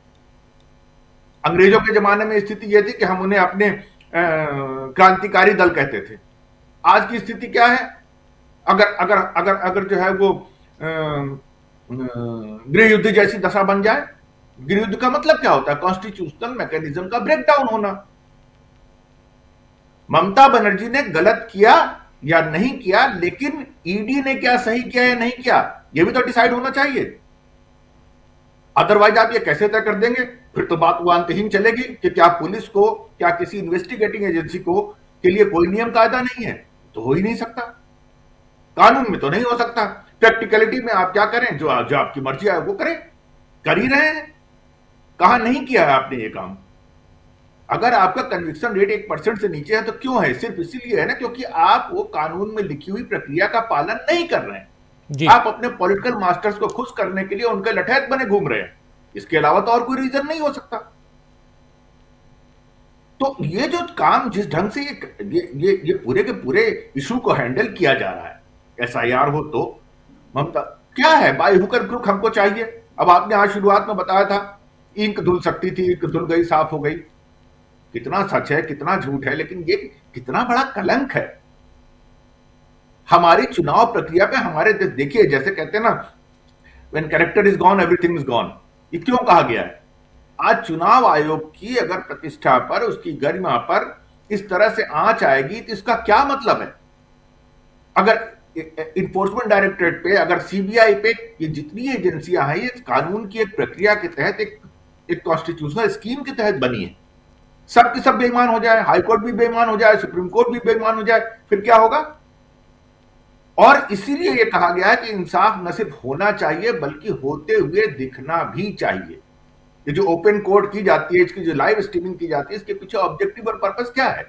अंग्रेजों के जमाने में स्थिति यह थी कि हम उन्हें अपने क्रांतिकारी दल कहते थे। आज की स्थिति क्या है? अगर अगर अगर अगर जो है वो गृह युद्ध जैसी दशा बन जाए, गृह युद्ध का मतलब क्या होता है? कॉन्स्टिट्यूशनल मैकेनिज्म का ब्रेकडाउन होना। ममता बनर्जी ने गलत किया या नहीं किया, लेकिन ईडी ने क्या सही किया या नहीं किया, यह भी तो डिसाइड होना चाहिए। अदरवाइज आप ये कैसे तय कर देंगे? फिर तो बात वो अंतहीन चलेगी कि क्या पुलिस को, क्या किसी इन्वेस्टिगेटिंग एजेंसी को के लिए कोई नियम कायदा नहीं है? तो हो ही नहीं सकता, कानून में तो नहीं हो सकता। प्रैक्टिकलिटी में आप क्या करें? जो आपकी मर्जी है वो करें, कर ही रहे हैं। कहां नहीं किया है आपने ये काम? अगर आपका कन्विक्शन रेट 1% से नीचे है तो क्यों है? सिर्फ इसीलिए है ना क्योंकि आप वो कानून में लिखी हुई प्रक्रिया का पालन नहीं कर रहे हैं। आप अपने पॉलिटिकल मास्टर्स को खुश करने के लिए उनके लठैत बने घूम रहे हैं। इसके अलावा तो और कोई रीजन नहीं हो सकता। तो ये जो काम, जिस ढंग से ये पूरे के पूरे इशू को हैंडल किया जा रहा है, एसआईआर हो तो ममता क्या है, बाय हुक एंड क्रुक हमको चाहिए। अब आपने आज शुरुआत में बताया था इंक धुल सकती थी, इंक धुल गई, साफ हो गई। कितना सच है, कितना झूठ है, लेकिन ये कितना बड़ा कलंक है हमारी चुनाव प्रक्रिया पे। हमारे देखिए, जैसे कहते हैं ना, when character is gone everything is gone. ये क्यों कहा गया है? आज चुनाव आयोग की अगर प्रतिष्ठा पर, उसकी गरिमा पर इस तरह से आंच आएगी तो इसका क्या मतलब है? अगर इन्फोर्समेंट डायरेक्टरेट पे, अगर सीबीआई पे, ये जितनी एजेंसियां हैं, ये कानून की एक प्रक्रिया के तहत, एक कॉन्स्टिट्यूशनल स्कीम के तहत बनी है, सब के सब बेईमान हो जाए, हाईकोर्ट भी बेईमान हो जाए, सुप्रीम कोर्ट भी बेईमान हो जाए, फिर क्या होगा? और इसीलिए यह कहा गया है कि इंसाफ न सिर्फ होना चाहिए बल्कि होते हुए दिखना भी चाहिए। ये जो ओपन कोर्ट की जाती है, इसकी जो लाइव स्ट्रीमिंग की जाती है, इसके पीछे ऑब्जेक्टिव और पर्पस क्या है?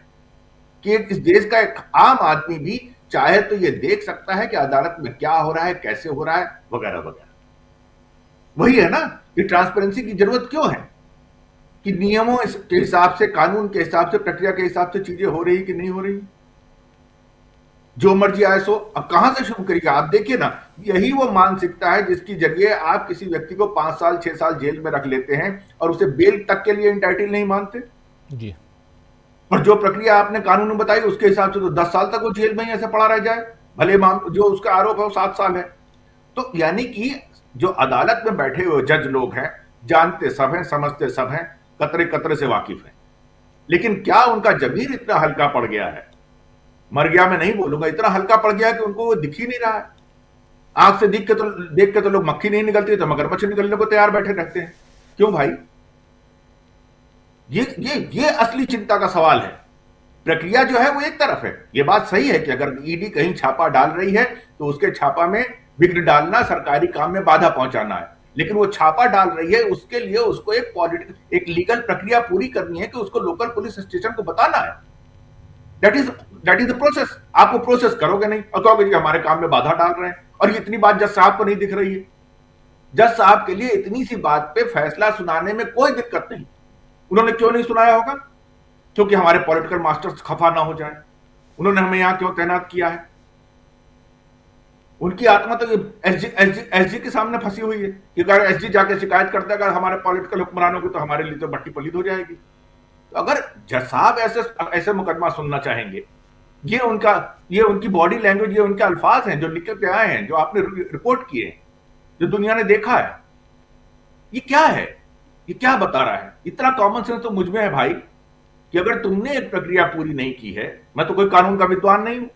कि इस देश का एक आम आदमी भी चाहे तो ये देख सकता है कि अदालत में क्या हो रहा है, कैसे हो रहा है, वगैरह वगैरह। वही है ना कि ट्रांसपेरेंसी की जरूरत क्यों है, कि नियमों के हिसाब से, कानून के हिसाब से, प्रक्रिया के हिसाब से चीजें हो रही कि नहीं हो रही। जो मर्जी आए सो। अब कहां से शुरू करिएगा? आप देखिए ना, यही वो मानसिकता है जिसकी जरिए आप किसी व्यक्ति को 5 साल 6 साल जेल में रख लेते हैं और उसे बेल तक के लिए इंटाइटल नहीं मानते जी। और जो प्रक्रिया आपने कानून में बताई उसके हिसाब से तो 10 साल तक वो जेल में ही ऐसे पड़ा रह जाए, भले जो उसका आरोप है वो 7 साल है। तो यानी कि जो अदालत में बैठे हुए जज लोग हैं, जानते सब हैं, समझते सब हैं, कतरे कतरे से वाकिफ हैं, लेकिन क्या उनका जमीर इतना हल्का पड़ गया है मर गया मैं नहीं बोलूंगा, इतना हल्का पड़ गया कि उनको वो दिख ही नहीं रहा है। आंख से देख के तो लोग मक्खी नहीं निकलती, तो मगरमच्छ निकलने को तैयार बैठे रहते हैं। क्यों भाई? ये असली चिंता का सवाल है। प्रक्रिया जो है वो एक तरफ है, ये बात सही है कि अगर ईडी कहीं छापा डाल रही है तो उसके छापा में विघ्न डालना सरकारी काम में बाधा पहुंचाना है, लेकिन वो छापा डाल रही है उसके लिए उसको एक लीगल प्रक्रिया पूरी करनी है कि उसको लोकल पुलिस स्टेशन को बताना है। That is the process. आप वो प्रोसेस करोगे नहीं और कहोगे कि हमारे काम में बाधा डाल रहे हैं, और ये इतनी बात जज साहब को नहीं दिख रही है। जज साहब के लिए इतनी सी बात पे फैसला सुनाने में कोई दिक्कत नहीं। उन्होंने क्यों नहीं सुनाया होगा? क्योंकि हमारे पॉलिटिकल मास्टर्स खफा ना हो जाए। उन्होंने हमें यहां क्यों तैनात किया है? उनकी आत्मा तो एसजी के सामने फंसी हुई है कि अगर एसजी जाके शिकायत करता है अगर हमारे पॉलिटिकल हुक्मरानों की, तो हमारे लिए तो बट्टी पलीद हो जाएगी। तो अगर जज साहब ऐसे मुकदमा सुनना चाहेंगे, ये उनकी बॉडी लैंग्वेज, ये उनके अल्फाज हैं जो लिख के आए हैं, जो आपने रिपोर्ट किए, जो दुनिया ने देखा है, ये क्या है? ये क्या बता रहा है? इतना कॉमन सेंस तो मुझ में है भाई कि अगर तुमने एक प्रक्रिया पूरी नहीं की है, मैं तो कोई कानून का विद्वान नहीं हूं,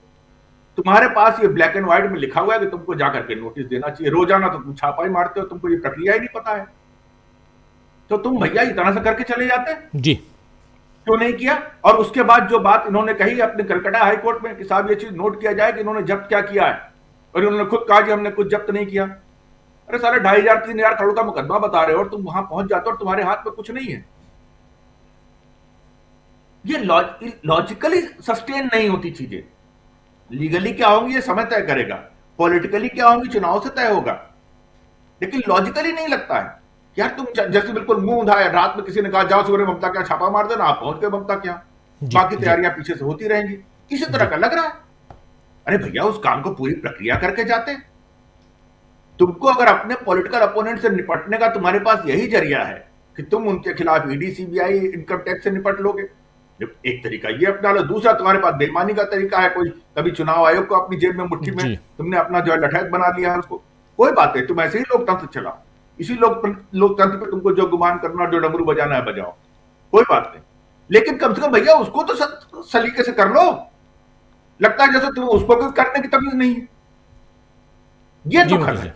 तुम्हारे पास ये ब्लैक एंड व्हाइट में लिखा हुआ है कि तुमको जाकर के नोटिस देना चाहिए, रोजाना तो तुम छापा ही मारते हो, तुमको ये प्रक्रिया ही नहीं पता है, तो तुम भैया इतना सा करके चले जाते जी। क्यों नहीं किया? और उसके बाद जो बात इन्होंने कही अपने कलकत्ता हाईकोर्ट में कि साहब ये चीज नोट किया जाए कि इन्होंने जब्त क्या किया है, और इन्होंने खुद कहा कि हमने कुछ जब्त नहीं किया। अरे सारे 2,500-3,000 करोड़ का मुकदमा बता रहे हो और तुम वहां पहुंच जाते हो और तुम्हारे हाथ में कुछ नहीं है। ये लॉजिकली सस्टेन नहीं होती चीजें। लीगली क्या होंगी ये समय तय करेगा, पॉलिटिकली क्या होंगी चुनाव से तय होगा, लेकिन लॉजिकली नहीं लगता है। यार तुम जैसे बिल्कुल मुंह उठाए, रात में किसी ने कहा जाओ सूर्य ममता क्या छापा मार देना, आप पहुंच गए ममता क्या, बाकी तैयारियां पीछे से होती रहेंगी, इसी तरह का लग रहा है। अरे भैया उस काम को पूरी प्रक्रिया करके जाते। तुमको अगर अपने पॉलिटिकल अपोनेंट से निपटने का तुम्हारे पास यही जरिया है कि तुम उनके खिलाफ ईडी, सीबीआई, इनकम टैक्स से निपट लोगे, एक तरीका ये अपना लो। दूसरा तुम्हारे पास बेईमानी का तरीका है, कोई कभी चुनाव आयोग को अपनी जेब में मुट्ठी में तुमने अपना जो है लठैत बना लिया है उसको, कोई बात है, तुम ऐसे ही लोकतंत्र चलाओ, इसी लोकतंत्र पे तुमको जो गुमान करना, जो डमरू बजाना है बजाओ, कोई बात नहीं, लेकिन कम से कम भैया उसको तो सलीके से कर लो। लगता है जैसे तुम उसको कुछ करने की तमीज नहीं है। ये दुखद है,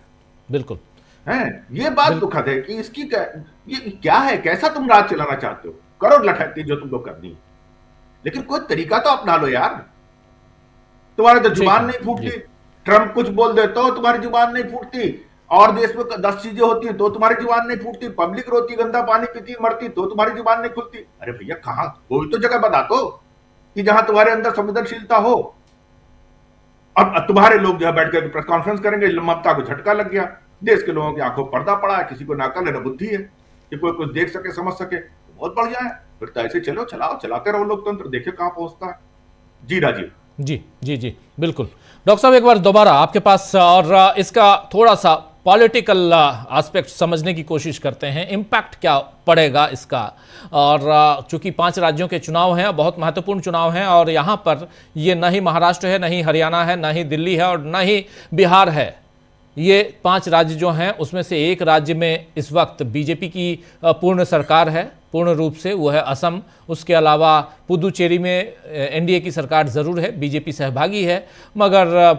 बिल्कुल है, ये बात दुखद है कि इसकी ये क्या है, कैसा तुम राज चलाना चाहते हो, करो लठैती जो तुमको करनी है, लेकिन कोई तरीका तो अपना लो यार। तुम्हारे तो जुबान नहीं फूटती, ट्रम्प कुछ बोल देते हो तुम्हारी जुबान नहीं फूटती, और देश में 10 चीजें होती हैं तो तुम्हारी जुबान नहीं फूटती, पब्लिक रोती, गंदा पानी पीती, मरती तो तुम्हारी जुबान नहीं खुलती। अरे भैया कहां, कोई तो जगह बता दो कि जहां तुम्हारे अंदर संवेदनशीलता हो। अब तुम्हारे लोग जो है बैठ कर प्रेस कॉन्फ्रेंस करेंगे, ममता को झटका लग गया, देश के लोगों की आंखों पर्दा पड़ा है, किसी को ना अकल है ना बुद्धि है कि कोई कुछ देख सके समझ सके, बहुत बढ़िया है। फिर तो ऐसे चलो, चलाते रहो लोकतंत्र, देखिए कहां पहुंचता है। जी राजीव जी जी जी बिल्कुल। डॉक्टर साहब एक बार दोबारा आपके पास, और इसका थोड़ा सा पॉलिटिकल एस्पेक्ट समझने की कोशिश करते हैं, इम्पैक्ट क्या पड़ेगा इसका। और चूंकि 5 राज्यों के चुनाव हैं, बहुत महत्वपूर्ण चुनाव हैं, और यहाँ पर ये न ही महाराष्ट्र है, न ही हरियाणा है, न ही दिल्ली है, और न ही बिहार है। ये 5 राज्य जो हैं उसमें से एक राज्य में इस वक्त बीजेपी की पूर्ण सरकार है, पूर्ण रूप से, वो है असम। उसके अलावा पुदुचेरी में एनडीए की सरकार ज़रूर है, बीजेपी सहभागी है, मगर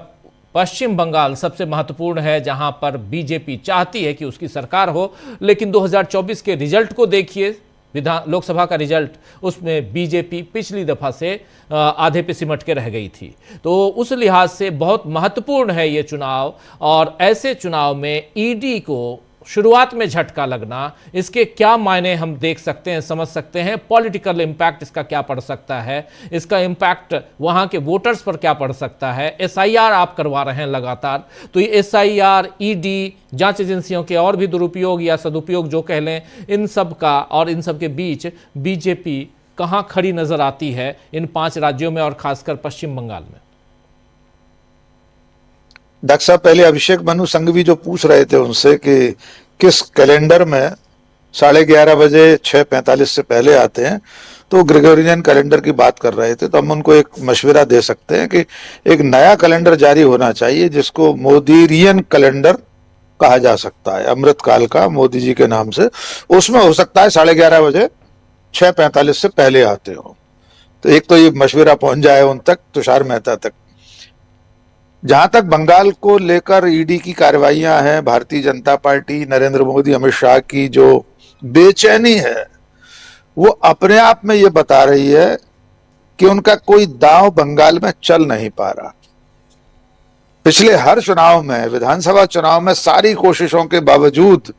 पश्चिम बंगाल सबसे महत्वपूर्ण है जहां पर बीजेपी चाहती है कि उसकी सरकार हो। लेकिन 2024 के रिजल्ट को देखिए, लोकसभा का रिजल्ट, उसमें बीजेपी पिछली दफा से आधे पे सिमट के रह गई थी। तो उस लिहाज से बहुत महत्वपूर्ण है ये चुनाव, और ऐसे चुनाव में ईडी को शुरुआत में झटका लगना, इसके क्या मायने हम देख सकते हैं, समझ सकते हैं, पॉलिटिकल इम्पैक्ट इसका क्या पड़ सकता है, इसका इम्पैक्ट वहाँ के वोटर्स पर क्या पड़ सकता है। एसआईआर आप करवा रहे हैं लगातार, तो ये एसआईआर, ईडी, जांच एजेंसियों के और भी दुरुपयोग या सदुपयोग जो कह लें, इन सब का, और इन सब के बीच बीजेपी कहाँ खड़ी नजर आती है इन 5 राज्यों में, और खासकर पश्चिम बंगाल में। डॉक्टर साहब, पहले अभिषेक मनु संघवी जो पूछ रहे थे उनसे कि किस कैलेंडर में 11:30 बजे 6:45 से पहले आते हैं, तो ग्रेगोरियन कैलेंडर की बात कर रहे थे। तो हम उनको एक मशवरा दे सकते हैं कि एक नया कैलेंडर जारी होना चाहिए जिसको मोदीरियन कैलेंडर कहा जा सकता है, अमृतकाल का, मोदी जी के नाम से। उसमें हो सकता है 11:30 बजे 6:45 से पहले आते हो। तो एक तो ये मशवरा पहुंच जाए उन तक, तुषार मेहता तक। जहां तक बंगाल को लेकर ईडी की कार्रवाइयां हैं, भारतीय जनता पार्टी, नरेंद्र मोदी, अमित शाह की जो बेचैनी है, वो अपने आप में ये बता रही है कि उनका कोई दांव बंगाल में चल नहीं पा रहा। पिछले हर चुनाव में, विधानसभा चुनाव में सारी कोशिशों के बावजूद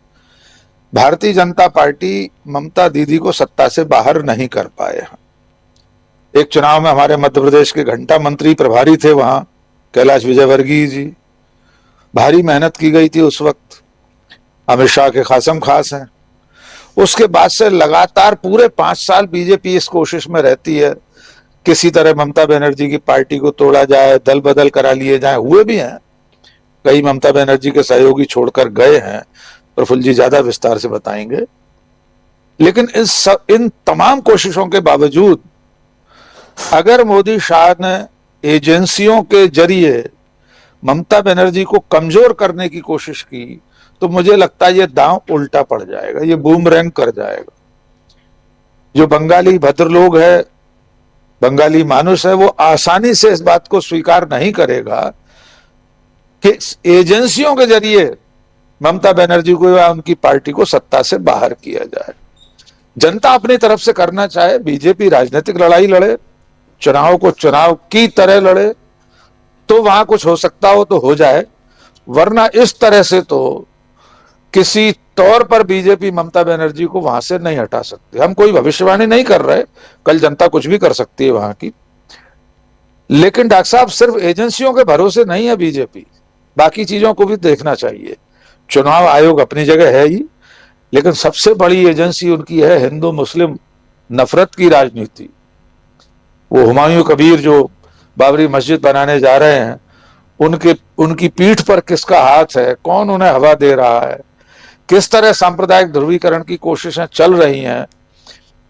भारतीय जनता पार्टी ममता दीदी को सत्ता से बाहर नहीं कर पाए। एक चुनाव में हमारे मध्य प्रदेश के घंटा मंत्री प्रभारी थे वहां, कैलाश विजयवर्गीय जी, भारी मेहनत की गई थी उस वक्त, अमित शाह के खासम खास हैं। उसके बाद से लगातार पूरे 5 साल बीजेपी इस कोशिश में रहती है किसी तरह ममता बनर्जी की पार्टी को तोड़ा जाए, दल बदल करा लिए जाए, हुए भी हैं, कई ममता बनर्जी के सहयोगी छोड़कर गए हैं, प्रफुल्ल जी ज्यादा विस्तार से बताएंगे। लेकिन इन तमाम कोशिशों के बावजूद अगर मोदी शाह ने एजेंसियों के जरिए ममता बनर्जी को कमजोर करने की कोशिश की, तो मुझे लगता है ये दांव उल्टा पड़ जाएगा, ये बूमरैंग कर जाएगा। जो बंगाली भद्र लोग है, बंगाली मानुष है, वो आसानी से इस बात को स्वीकार नहीं करेगा कि एजेंसियों के जरिए ममता बनर्जी को या उनकी पार्टी को सत्ता से बाहर किया जाए। जनता अपनी तरफ से करना चाहे, बीजेपी राजनीतिक लड़ाई लड़े, चुनाव को चुनाव की तरह लड़े, तो वहां कुछ हो सकता हो तो हो जाए, वरना इस तरह से तो किसी तौर पर बीजेपी ममता बनर्जी को वहां से नहीं हटा सकती। हम कोई भविष्यवाणी नहीं कर रहे, कल जनता कुछ भी कर सकती है वहां की, लेकिन डॉक्टर साहब सिर्फ एजेंसियों के भरोसे नहीं है बीजेपी, बाकी चीजों को भी देखना चाहिए। चुनाव आयोग अपनी जगह है ही, लेकिन सबसे बड़ी एजेंसी उनकी है हिंदू मुस्लिम नफरत की राजनीति। वो हुमायूं कबीर जो बाबरी मस्जिद बनाने जा रहे हैं, उनकी पीठ पर किसका हाथ है, कौन उन्हें हवा दे रहा है, किस तरह सांप्रदायिक ध्रुवीकरण की कोशिशें चल रही हैं।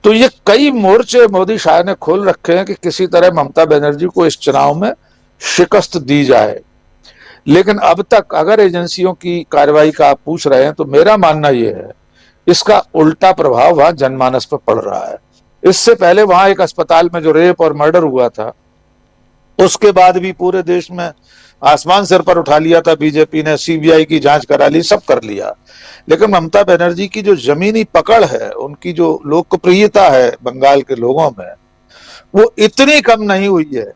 तो ये कई मोर्चे मोदी शाह ने खोल रखे हैं कि किसी तरह ममता बनर्जी को इस चुनाव में शिकस्त दी जाए। लेकिन अब तक अगर एजेंसियों की कार्रवाई का आप पूछ रहे हैं, तो मेरा मानना यह है इसका उल्टा प्रभाव वहां जनमानस पर पड़ रहा है। इससे पहले वहां एक अस्पताल में जो रेप और मर्डर हुआ था, उसके बाद भी पूरे देश में आसमान सिर पर उठा लिया था बीजेपी ने, सीबीआई की जांच करा ली, सब कर लिया। लेकिन ममता बनर्जी की जो जमीनी पकड़ है, उनकी जो लोकप्रियता है बंगाल के लोगों में, वो इतनी कम नहीं हुई है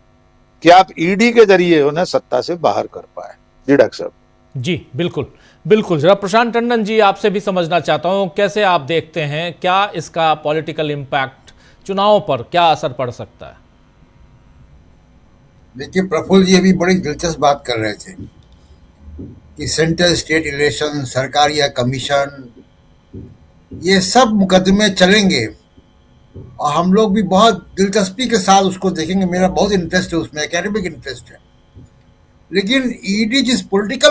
कि आप ईडी के जरिए उन्हें सत्ता से बाहर कर पाए। जी डॉक्टर साहब। जी बिल्कुल बिल्कुल। जरा प्रशांत टंडन जी, आपसे भी समझना चाहता हूं, कैसे आप देखते हैं, क्या इसका पॉलिटिकल इम्पैक्ट चुनाव पर क्या असर पड़ सकता है? देखिए, प्रफुल्ल जी अभी बड़ी दिलचस्प बात कर रहे थे कि सेंट्रल स्टेट इलेक्शन, सरकार या कमीशन, ये सब मुकदमे चलेंगे और हम लोग भी बहुत दिलचस्पी के साथ उसको देखेंगे। मेरा बहुत इंटरेस्ट है उसमें, एकेडमिक इंटरेस्ट है। लेकिन ईडी जिस पॉलिटिकल